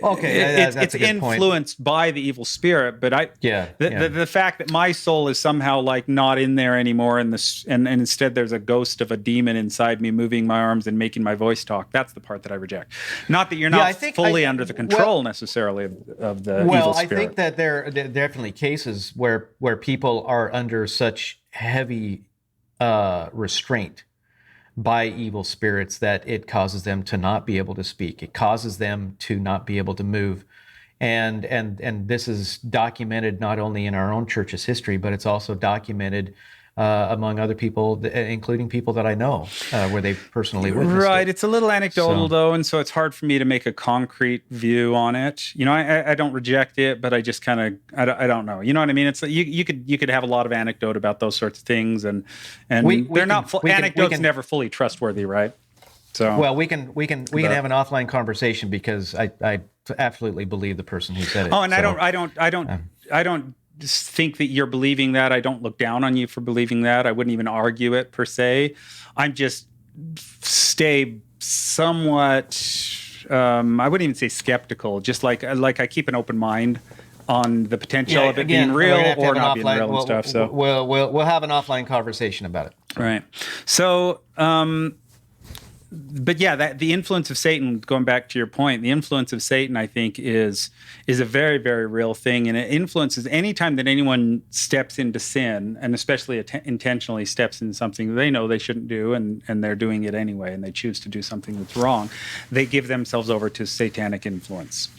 Okay, it's influenced by the evil spirit, but the fact that my soul is somehow like not in there anymore, and instead there's a ghost of a demon inside me moving my arms and making my voice talk. That's the part that I reject. Not that you're not fully under the control necessarily of the evil spirit. I think that there are definitely cases where people are under such heavy restraint by evil spirits that it causes them to not be able to speak. It causes them to not be able to move. And this is documented not only in our own church's history, but it's also documented among other people, including people that I know, where they've personally witnessed Right. it. It's a little anecdotal, So, though, and so it's hard for me to make a concrete view on it. I don't reject it, but I just kind of I don't know. You know what I mean? It's you could have a lot of anecdote about those sorts of things, and they're not anecdotes never fully trustworthy, right? So well, we can have an offline conversation because I absolutely believe the person who said it. Oh, and So, I don't just think that you're believing that. I don't look down on you for believing that. I wouldn't even argue it per se. I'm just stay somewhat. I wouldn't even say skeptical. Just like I keep an open mind on the potential of it being real or not being real and stuff. So we'll have an offline conversation about it. Right. So. But yeah, that the influence of Satan, going back to your point, the influence of Satan, I think, is a very, very real thing. And it influences any time that anyone steps into sin, and especially intentionally steps into something they know they shouldn't do, and they're doing it anyway, and they choose to do something that's wrong, they give themselves over to satanic influence.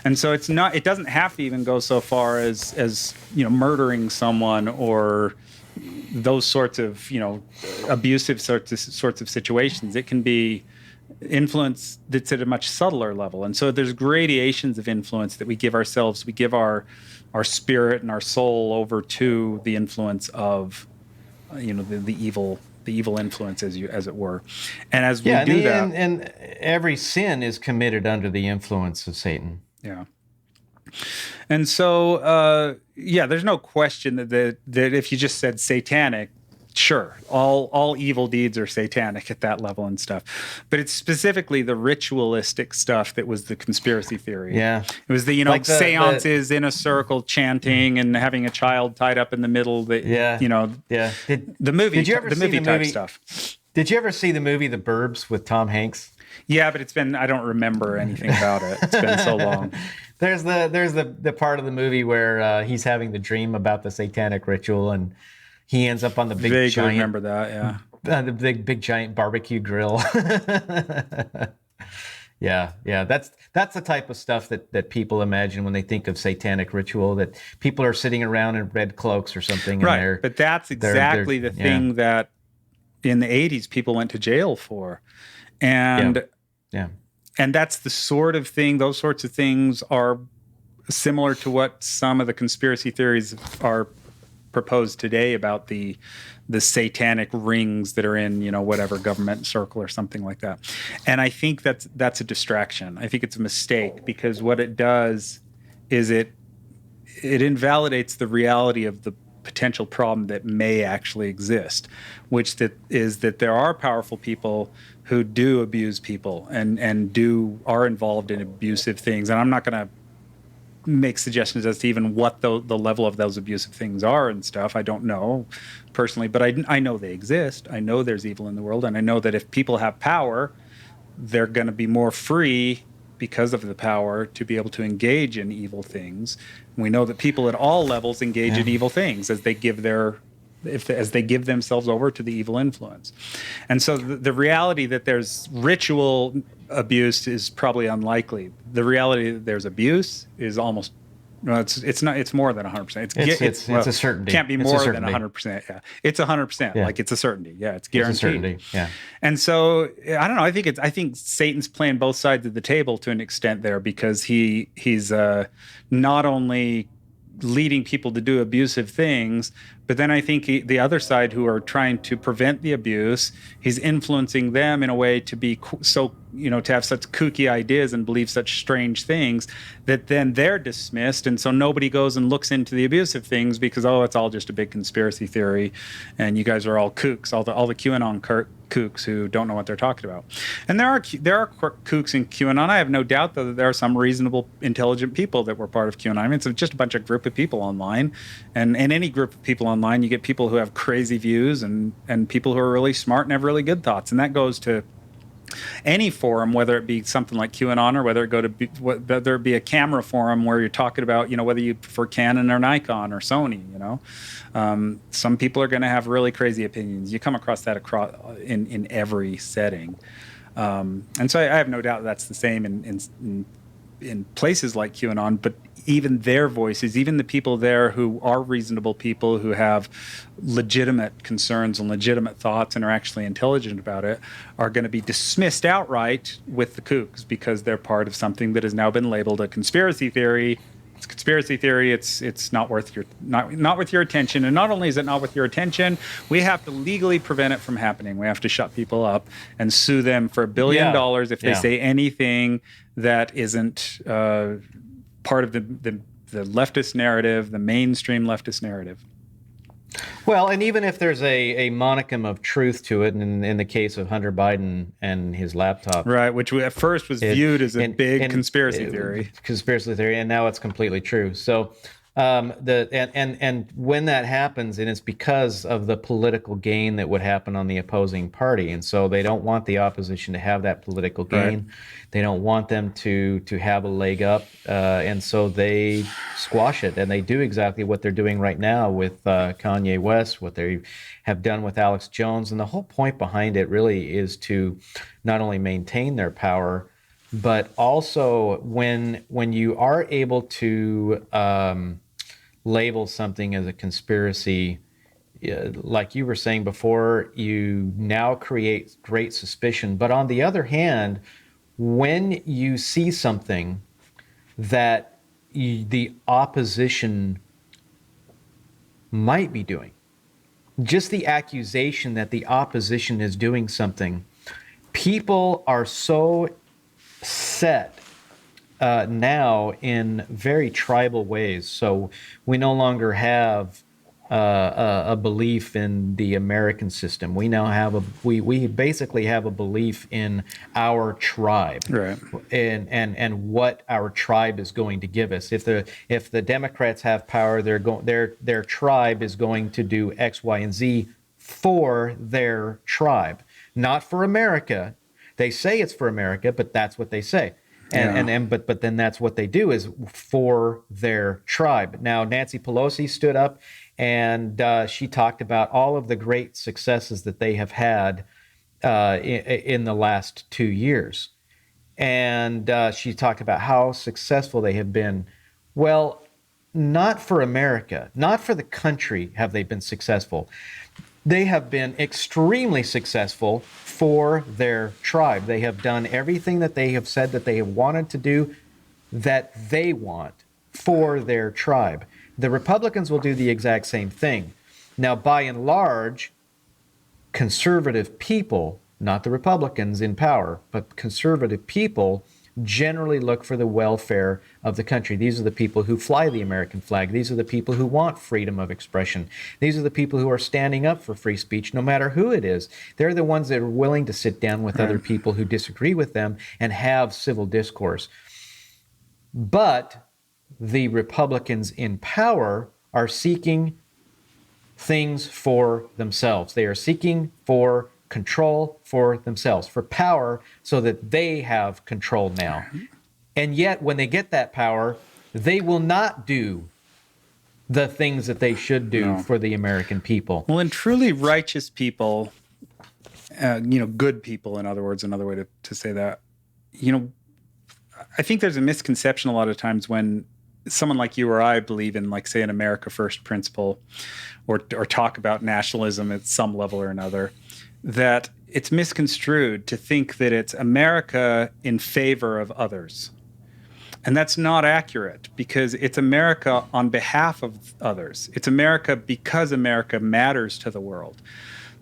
And so it doesn't have to even go so far as murdering someone or those sorts of abusive sorts of situations. It can be influence that's at a much subtler level, and so there's gradations of influence that we give ourselves. We give our spirit and our soul over to the influence of the evil influence, as it were. And as we do that, and every sin is committed under the influence of Satan. Yeah. And so, there's no question that if you just said satanic, sure, all evil deeds are satanic at that level and stuff. But it's specifically the ritualistic stuff that was the conspiracy theory. Yeah. It was the seances in a circle chanting and having a child tied up in the middle. The movie type stuff. Did you ever see the movie The Burbs with Tom Hanks? Yeah, but I don't remember anything about it. It's been so long. There's the part of the movie where he's having the dream about the satanic ritual, and he ends up on the big giant. I remember that, yeah. The big giant barbecue grill. Yeah. That's the type of stuff that people imagine when they think of satanic ritual, that people are sitting around in red cloaks or something. Right, but that's exactly the thing that in the 80s people went to jail for. And and that's the sort of thing, those sorts of things are similar to what some of the conspiracy theories are proposed today about the satanic rings that are in, whatever government circle or something like that. And I think that's a distraction. I think it's a mistake, because what it does is it invalidates the reality of the potential problem that may actually exist, which is that there are powerful people who do abuse people and are involved in abusive things. And I'm not going to make suggestions as to even what the level of those abusive things are and stuff. I don't know personally, but I know they exist. I know there's evil in the world, and I know that if people have power, they're going to be more free because of the power to be able to engage in evil things. We know that people at all levels engage in evil things as they give themselves over to the evil influence. And so the reality that there's ritual abuse is probably unlikely. The reality that there's abuse is almost, it's not. It's more than 100%. It's a certainty. Can't be more than 100%. Yeah, it's 100%. Yeah. Like it's a certainty. Yeah, it's guaranteed. It's a certainty. Yeah. And so I don't know. I think Satan's playing both sides of the table to an extent there, because he's not only leading people to do abusive things, but then I think the other side, who are trying to prevent the abuse, he's influencing them in a way to be so, to have such kooky ideas and believe such strange things that then they're dismissed. And so nobody goes and looks into the abusive things because, it's all just a big conspiracy theory. And you guys are all kooks, all the QAnon kooks who don't know what they're talking about. And there are kooks in QAnon. I have no doubt, though, that there are some reasonable, intelligent people that were part of QAnon. I mean, it's just a bunch of group of people online. And in any group of people online, you get people who have crazy views and people who are really smart and have really good thoughts. And that goes to any forum, whether it be something like QAnon or whether it be a camera forum where you're talking about, whether you prefer Canon or Nikon or Sony, some people are going to have really crazy opinions. You come across that in every setting. And so I have no doubt that's the same in places like QAnon, but even their voices, even the people there who are reasonable people who have legitimate concerns and legitimate thoughts and are actually intelligent about it, are going to be dismissed outright with the kooks because they're part of something that has now been labeled a conspiracy theory. It's a conspiracy theory. It's not worth not with your attention. And not only is it not with your attention, we have to legally prevent it from happening. We have to shut people up and sue them for $1 billion if they say anything that isn't part of the leftist narrative, the mainstream leftist narrative. Well, and even if there's a monicum of truth to it, and in the case of Hunter Biden and his laptop, right, which at first was viewed as a big conspiracy theory, and now it's completely true. So, and when that happens, and it's because of the political gain that would happen on the opposing party, and so they don't want the opposition to have that political gain. Right. They don't want them to have a leg up, and so they squash it, and they do exactly what they're doing right now with Kanye West, what they have done with Alex Jones, and the whole point behind it really is to not only maintain their power, but also when you are able to label something as a conspiracy, like you were saying before, you now create great suspicion. But on the other hand, when you see something that the opposition might be doing, just the accusation that the opposition is doing something, people are so set now in very tribal ways. So we no longer have a belief in the American system. We now have we basically have a belief in our tribe, right? And what our tribe is going to give us. If the Democrats have power, their tribe is going to do X, Y, and Z for their tribe, not for America. They say it's for America, but that's what they say. But then that's what they do is for their tribe. Now, Nancy Pelosi stood up and she talked about all of the great successes that they have had in the last 2 years. And she talked about how successful they have been. Well, not for America, not for the country have they been successful. They have been extremely successful for their tribe. They have done everything that they have said that they have wanted to do, that they want for their tribe. The Republicans will do the exact same thing. Now, by and large, conservative people, not the Republicans in power, but conservative people generally look for the welfare of the country. These are the people who fly the American flag. These are the people who want freedom of expression. These are the people who are standing up for free speech, no matter who it is. They're the ones that are willing to sit down with other people who disagree with them and have civil discourse. But the Republicans in power are seeking things for themselves. They are seeking for control for themselves, for power, so that they have control now. And yet, when they get that power, they will not do the things that they should do for the American people. Well, and truly righteous people, good people, in other words, another way to say that, I think there's a misconception a lot of times when someone like you or I believe in, like, say, an America First principle or talk about nationalism at some level or another, that it's misconstrued to think that it's America in favor of others. And that's not accurate, because it's America on behalf of others. It's America because America matters to the world.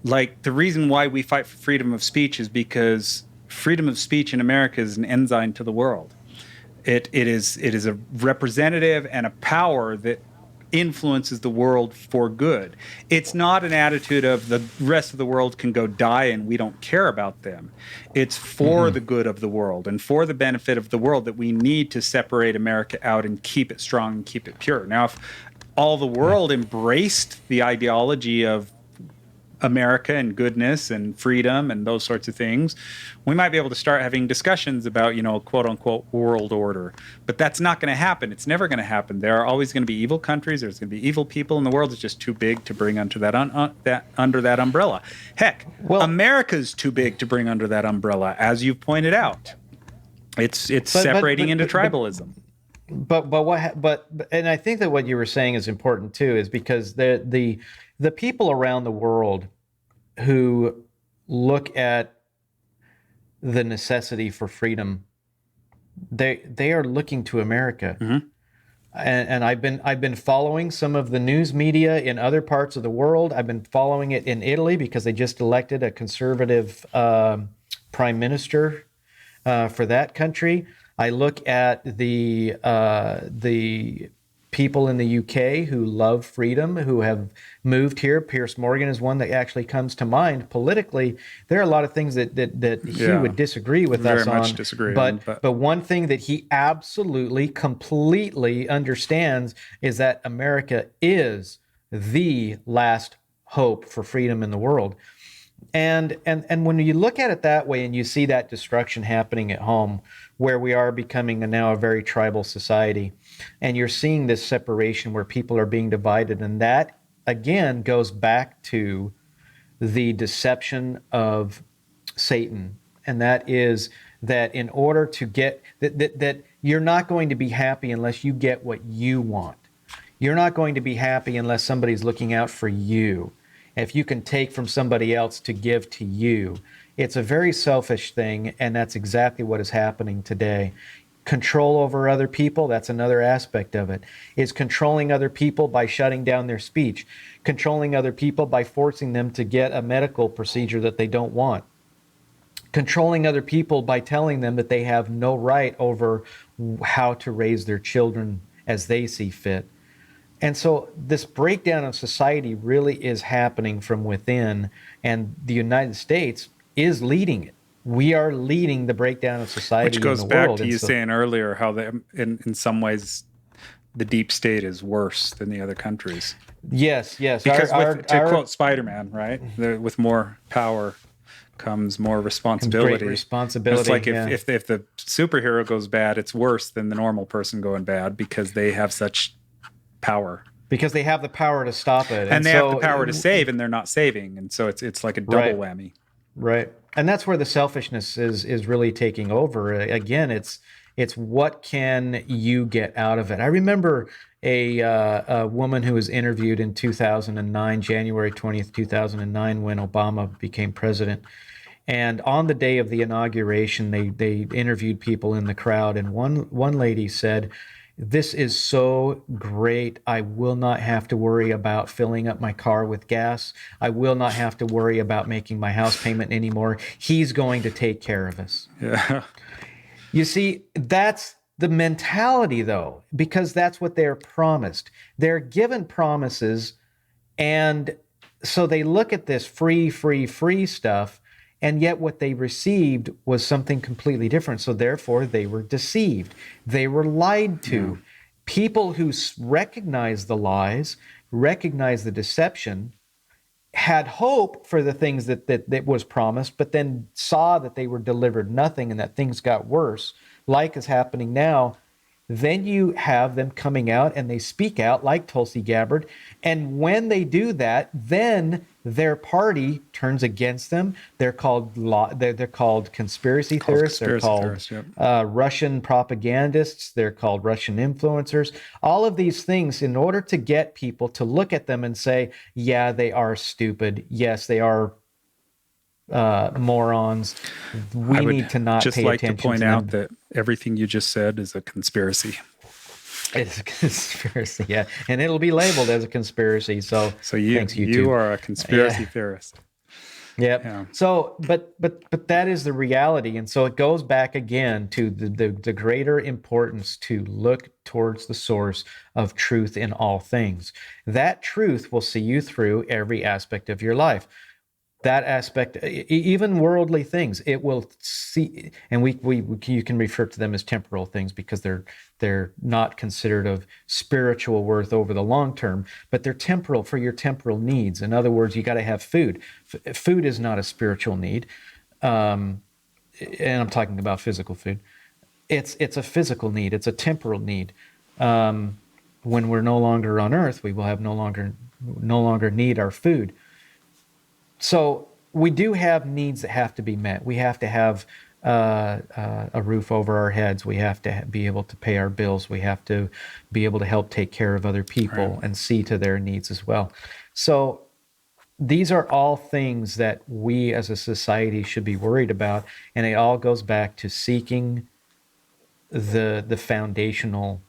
Like, the reason why we fight for freedom of speech is because freedom of speech in America is an ensign to the world. It is a representative and a power that influences the world for good. It's not an attitude of the rest of the world can go die and we don't care about them. It's for the good of the world and for the benefit of the world that we need to separate America out and keep it strong and keep it pure. Now, if all the world embraced the ideology of America and goodness and freedom and those sorts of things, we might be able to start having discussions about, quote unquote, world order. But that's not going to happen. It's never going to happen. There are always going to be evil countries. There's going to be evil people, and the world is just too big to bring under that umbrella. Heck, America's too big to bring under that umbrella, as you've pointed out. It's separating into tribalism. And I think that what you were saying is important too, is because the people around the world who look at the necessity for freedom, they are looking to America. Mm-hmm. And I've been following some of the news media in other parts of the world. I've been following it in Italy because they just elected a conservative prime minister for that country. I look at the people in the UK who love freedom, who have moved here. Piers Morgan is one that actually comes to mind. Politically, there are a lot of things that he would disagree with us on. Very much disagree but on. But one thing that he absolutely, completely understands is that America is the last hope for freedom in the world. And when you look at it that way and you see that destruction happening at home, where we are becoming now a very tribal society, and you're seeing this separation where people are being divided, and that again goes back to the deception of Satan, and that is that in order to get that you're not going to be happy unless you get what you want. You're not going to be happy unless somebody's looking out for you. If you can take from somebody else to give to you. It's a very selfish thing, and that's exactly what is happening today. Control over other people, that's another aspect of it. Is controlling other people by shutting down their speech. Controlling other people by forcing them to get a medical procedure that they don't want. Controlling other people by telling them that they have no right over how to raise their children as they see fit. And so this breakdown of society really is happening from within, and the United States is leading it. We are leading the breakdown of society in the world. Which goes back to you saying earlier how in some ways the deep state is worse than the other countries. Yes. Because to quote Spider-Man, right? With more power comes more responsibility. Great responsibility. It's like if the superhero goes bad, it's worse than the normal person going bad because they have such power. Because they have the power to stop it. And they have the power to save, and they're not saving. And so it's like a double whammy. Right. And that's where the selfishness is really taking over. Again, it's what can you get out of it? I remember a woman who was interviewed in 2009, January 20th, 2009, when Obama became president. And on the day of the inauguration, they interviewed people in the crowd. And one lady said, "This is so great. I will not have to worry about filling up my car with gas. I will not have to worry about making my house payment anymore. He's going to take care of us." Yeah. You see, that's the mentality, though, because that's what they're promised. They're given promises, and so they look at this free stuff, and yet what they received was something completely different. So therefore, they were deceived. They were lied to. Yeah. People who recognize the lies, recognize the deception, had hope for the things that was promised, but then saw that they were delivered nothing and that things got worse, like is happening now. Then you have them coming out and they speak out like Tulsi Gabbard. And when they do that, then their party turns against them. They're called conspiracy theorists. They're called Russian propagandists. They're called Russian influencers. All of these things in order to get people to look at them and say, yeah, they are stupid. Yes, they are morons. We need to not pay attention to them. Just like to point out that everything you just said is a conspiracy. It's a conspiracy, yeah, and it'll be labeled as a conspiracy. So thanks, YouTube. You are a conspiracy theorist. Yep. Yeah. So, but that is the reality, and so it goes back again to the greater importance to look towards the source of truth in all things. That truth will see you through every aspect of your life. that aspect, even worldly things, it will see, and we you can refer to them as temporal things because they're not considered of spiritual worth over the long term, but they're temporal for your temporal needs. In other words, you got to have food. Food is not a spiritual need, and I'm talking about physical food. It's a physical need. It's a temporal need. When we're no longer on Earth, we will have no longer need our food. So we do have needs that have to be met. We have to have a roof over our heads. We have to be able to pay our bills. We have to be able to help take care of other people Right. and see to their needs as well. So these are all things that we as a society should be worried about. And it all goes back to seeking the foundational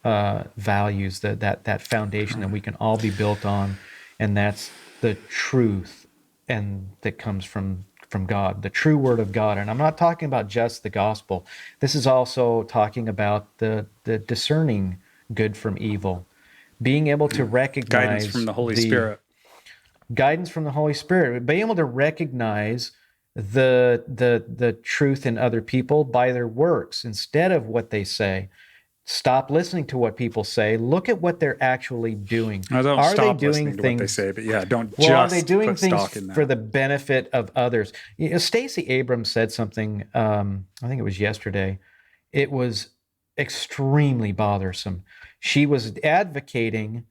values, that foundation that we can all be built on, and that's the truth, and that comes from God, the true word of God. And I'm not talking about just the gospel. This is also talking about the discerning good from evil, being able to recognize Guidance from the Holy Spirit. Guidance from the Holy Spirit, being able to recognize the truth in other people by their works instead of what they say. Stop listening to what people say. Look at what they're actually doing. I don't Are stop they doing listening to what they things? say, but yeah, don't Well, are just they doing put things stock in that. for the benefit of others? You know, Stacey Abrams said something. I think it was yesterday. It was extremely bothersome. She was advocating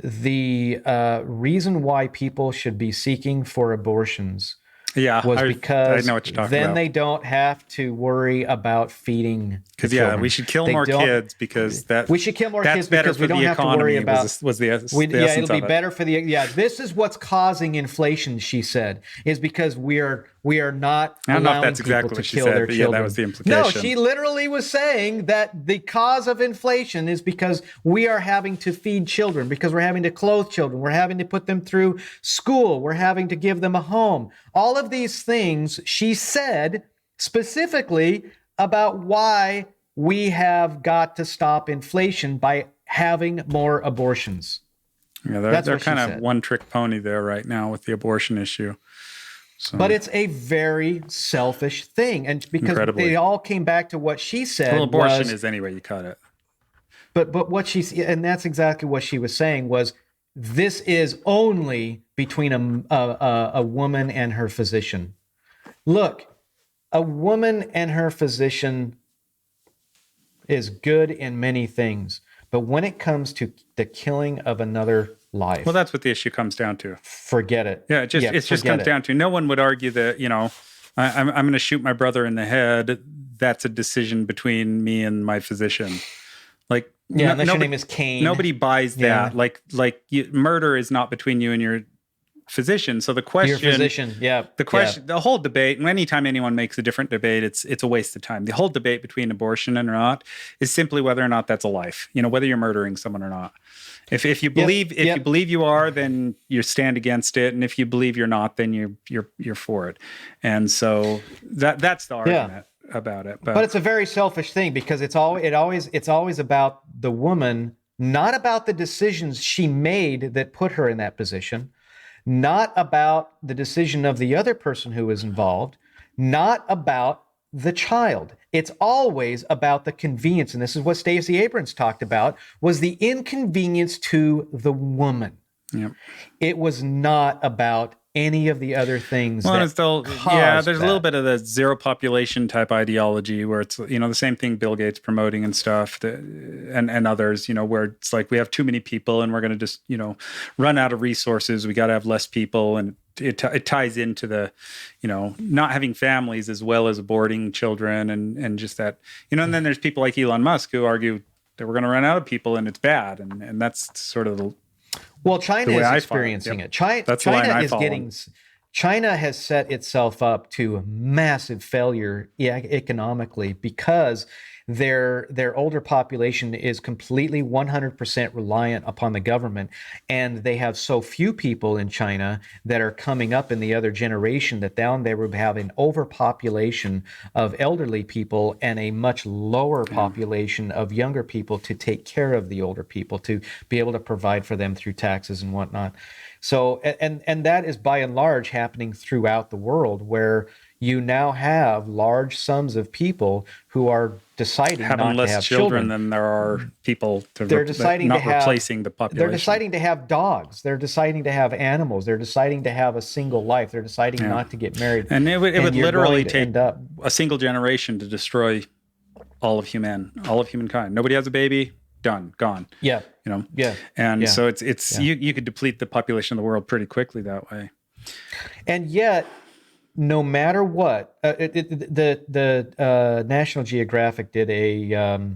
the reason why people should be seeking for abortions Yeah, was I because know what you're talking then about. they don't have to worry about feeding the Because children. we should kill They more don't- kids because We should kill more that's kids better because we for don't the have to worry economy. about. Was the Yeah, essence it'll be of it. better for the. Yeah, this is what's causing inflation. She said is because we are not I don't know if allowing that's people exactly to what she kill said, their but yeah, children. that was the No, implication. she literally was saying that the cause of inflation is because we are having to feed children, because we're having to clothe children, we're having to put them through school, we're having to give them a home. All of these things she said specifically about why we have got to stop inflation by having more abortions. Yeah, That's they're what she kind of said. one trick pony there right now with the abortion issue. So, But it's a very selfish thing. And because Incredibly. they all came back to what she said well, abortion was, is any way you cut it. but what and that's exactly what she was saying was, this is only between a woman and her physician. Look, a woman and her physician is good in many things, but when it comes to the killing of another life, Well, that's what the issue comes down to. forget it. Yeah, it just comes down to, no one would argue that, I'm going to shoot my brother in the head. That's a decision between me and my physician. Like, Yeah, unless your name is Kane. Nobody buys Yeah. that. Murder is not between you and your physician. So the question, Your physician, yeah. the question, the whole debate, and anytime anyone makes a different debate, it's a waste of time. The whole debate between abortion and not is simply whether or not that's a life. Whether you're murdering someone or not. If you believe you believe you are, then you stand against it, and if you believe you're not, then you're for it. And so that's the argument about it. But it's a very selfish thing because it's always about the woman, not about the decisions she made that put her in that position, not about the decision of the other person who was involved, not about the child. It's always about the convenience. And this is what Stacey Abrams talked about, was the inconvenience to the woman. Yep. It was not about any of the other things Well, that there's a little bit of the zero population type ideology where it's, the same thing Bill Gates promoting and stuff, and others, where it's like we have too many people and we're going to just, run out of resources. We got to have less people. And it ties into the, not having families as well as aborting children and just that, and then there's people like Elon Musk who argue that we're going to run out of people and it's bad. And that's sort of the, well, China is experiencing it. China has set itself up to massive failure economically because their older population is completely 100% reliant upon the government, and they have so few people in China that are coming up in the other generation that down there would have an overpopulation of elderly people and a much lower population of younger people to take care of the older people, to be able to provide for them through taxes and whatnot. So, and that is by and large happening throughout the world, where you now have large sums of people who are deciding Having not to less have children children. than there are people They're deciding not to have, replacing the population. they're deciding to have dogs. They're deciding to have animals. They're deciding to have a single life. They're deciding not to get married. And it would you're literally going to take end up a single generation to destroy all of humankind. Nobody has a baby, done, gone. Yeah. You know? Yeah. And Yeah. so it's you could deplete the population of the world pretty quickly that way. And yet, no matter what, the National Geographic did a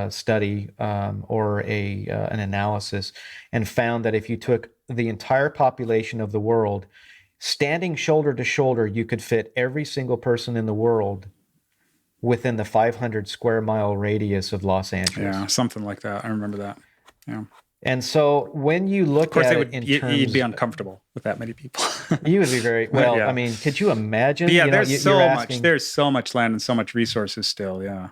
study or an analysis, and found that if you took the entire population of the world, standing shoulder to shoulder, you could fit every single person in the world within the 500 square mile radius of Los Angeles. Yeah, something like that. I remember that. Yeah. And so when you look at it in terms, you'd be uncomfortable with that many people. You would be very well. Yeah. I mean, could you imagine? But yeah, you know, there's so much land and so much resources still. Yeah,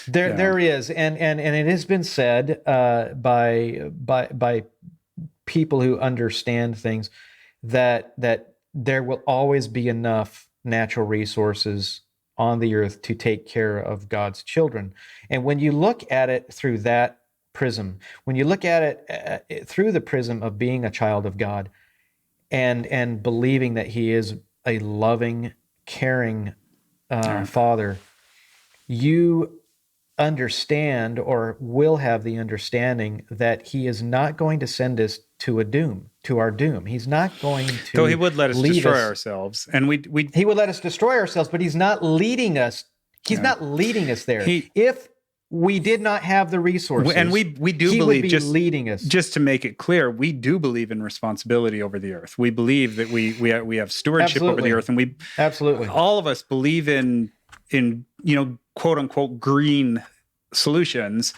there is, and it has been said by people who understand things that there will always be enough natural resources on the earth to take care of God's children. And when you look at it through that prism, when you look at it through the prism of being a child of God, and believing that He is a loving, caring Father, you understand, or will have the understanding, that He is not going to send us to our doom. He's not going to. Though He would let us destroy ourselves, and He would let us destroy ourselves, but He's not leading us. He's not leading us there. If we did not have the resources, and we do He believe, would be leading us. Just to make it clear, we do believe in responsibility over the earth. We believe that we have stewardship over the earth, and we all of us believe in quote unquote green solutions.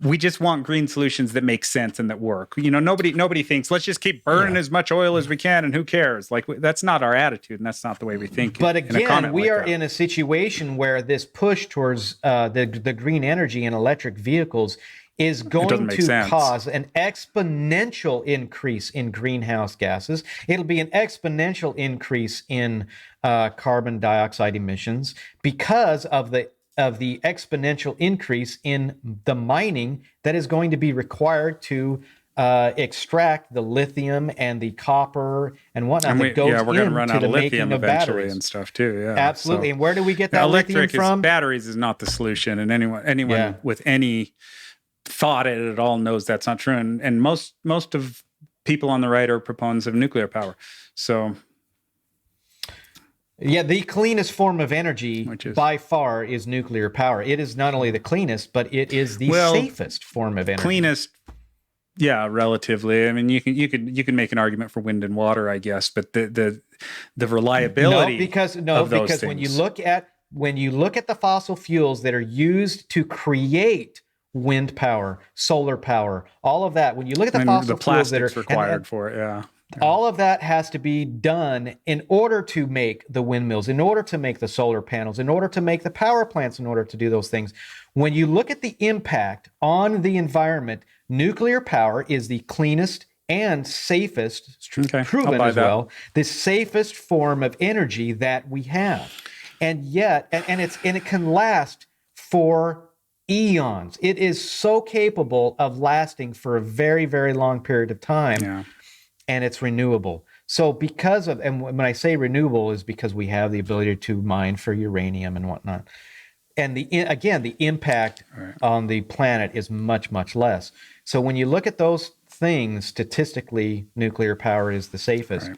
We just want green solutions that make sense and that work. Nobody thinks, let's just keep burning as much oil as we can and who cares? Like, that's not our attitude, and that's not the way we think. But again, we are in a situation where this push towards the green energy and electric vehicles is going to cause an exponential increase in greenhouse gases. It'll be an exponential increase in carbon dioxide emissions because of the exponential increase in the mining that is going to be required to extract the lithium and the copper and whatnot that goes we're going to run out into of the lithium making of eventually batteries and stuff too. Yeah, absolutely. So, and where do we get that lithium from? Batteries is not the solution, and anyone with any thought at all knows that's not true. And most of people on the right are proponents of nuclear power. So. Yeah, the cleanest form of energy by far is nuclear power. It is not only the cleanest, but it is the safest form of energy. Cleanest, yeah, relatively. I mean, you can make an argument for wind and water, I guess, but the reliability. Because things. when you look at the fossil fuels that are used to create wind power, solar power, all of that, when you look at the fossil fuels that are required for it, yeah. All of that has to be done in order to make the windmills, in order to make the solar panels, in order to make the power plants, in order to do those things. When you look at the impact on the environment, nuclear power is the cleanest and safest, proven as well, the safest form of energy that we have. And yet, and it can last for eons. It is so capable of lasting for a very, very long period of time. Yeah. And it's renewable. So and when I say renewable, is because we have the ability to mine for uranium and whatnot. And the impact on the planet is much, much less. So when you look at those things, statistically, nuclear power is the safest. Right.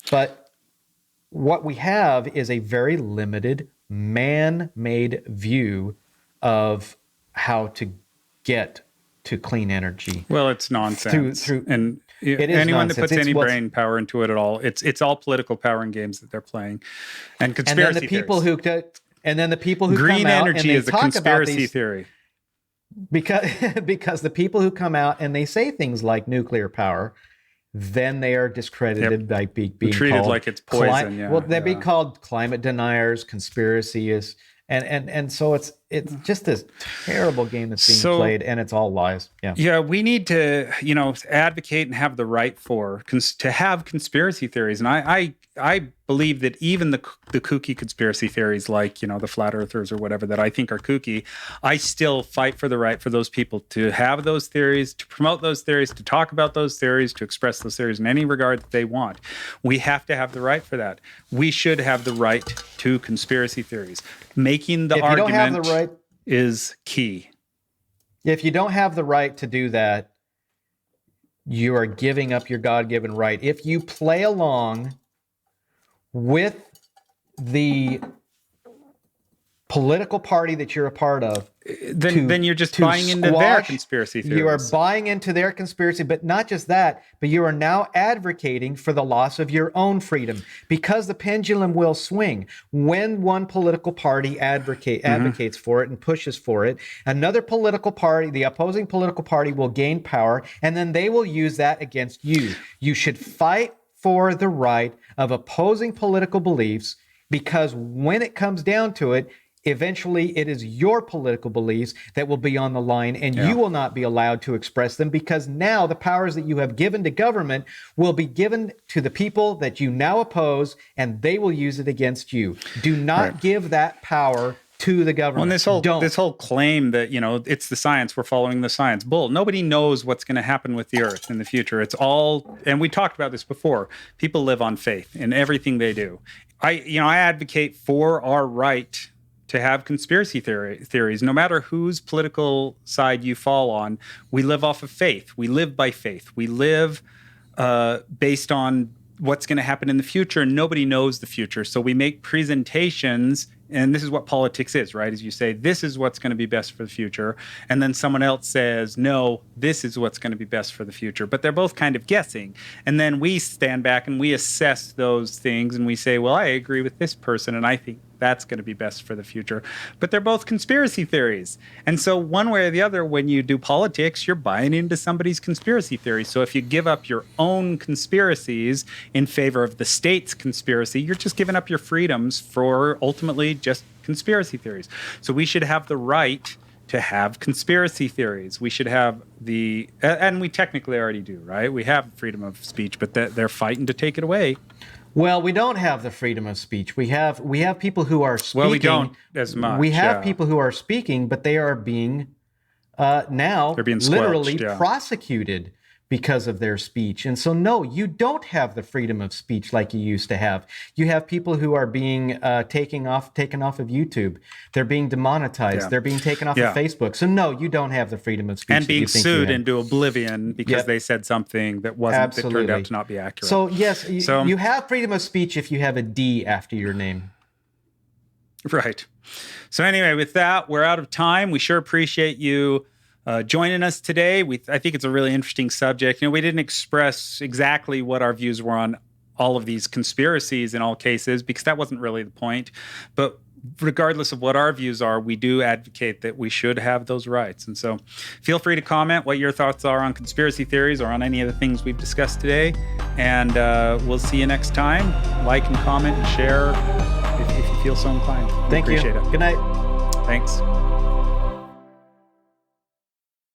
But what we have is a very limited, man-made view of how to get to clean energy. Well, it's nonsense. Anyone that puts any brain power into it at all, it's all political power and games that they're playing, and conspiracy. And then the people who green come out energy and is a conspiracy theory. Because the people who come out and they say things like nuclear power, then they are discredited by being treated called like it's poison. They'd be called climate deniers, conspiracists, And so it's just this terrible game that's being played, and it's all lies. Yeah, we need to, advocate and have the right to have conspiracy theories. And I believe that even the kooky conspiracy theories, like, the flat earthers or whatever, that I think are kooky, I still fight for the right for those people to have those theories, to promote those theories, to talk about those theories, to express those theories in any regard that they want. We have to have the right for that. We should have the right to conspiracy theories. Making the argument is key. If you don't have the right to do that, you are giving up your God-given right. If you play along with the political party that you're a part of, then you're just buying into their conspiracy theories. You are buying into their conspiracy, but not just that, but you are now advocating for the loss of your own freedom, because the pendulum will swing. When one political party advocates for it and pushes for it, another political party, the opposing political party, will gain power, and then they will use that against you. You should fight for the right of opposing political beliefs, because when it comes down to it, eventually it is your political beliefs that will be on the line, and you will not be allowed to express them, because now the powers that you have given to government will be given to the people that you now oppose, and they will use it against you. Do not give that power to the government. Well, this whole claim that, it's the science, we're following the science. Bull. Nobody knows what's going to happen with the earth in the future. It's all, and we talked about this before, people live on faith in everything they do. I advocate for our right to have conspiracy theories, no matter whose political side you fall on. We live off of faith. We live by faith. We live based on what's going to happen in the future, and nobody knows the future. So we make presentations, and this is what politics is, right? As you say, this is what's going to be best for the future. And then someone else says, no, this is what's going to be best for the future. But they're both kind of guessing. And then we stand back and we assess those things, and we say, well, I agree with this person, and I think that's going to be best for the future. But they're both conspiracy theories. And so one way or the other, when you do politics, you're buying into somebody's conspiracy theory. So if you give up your own conspiracies in favor of the state's conspiracy, you're just giving up your freedoms for ultimately just conspiracy theories. So we should have the right to have conspiracy theories. We should have and we technically already do, right? We have freedom of speech, but they're fighting to take it away. Well, we don't have the freedom of speech. We have people who are speaking. Well, we don't as much. We have people who are speaking, but they are being now literally prosecuted because of their speech. And so, no, you don't have the freedom of speech like you used to have. You have people who are being taken off of YouTube. They're being demonetized. Yeah. They're being taken off of Facebook. So, no, you don't have the freedom of speech. And being sued into oblivion because they said something that that turned out to not be accurate. So, yes, you have freedom of speech if you have a D after your name. Right. So anyway, with that, we're out of time. We sure appreciate you joining us today. I think it's a really interesting subject. We didn't express exactly what our views were on all of these conspiracies in all cases, because that wasn't really the point. But regardless of what our views are, we do advocate that we should have those rights. And so feel free to comment what your thoughts are on conspiracy theories or on any of the things we've discussed today. And we'll see you next time. Like and comment and share if you feel so inclined. Thank you. Appreciate it. Good night. Thanks.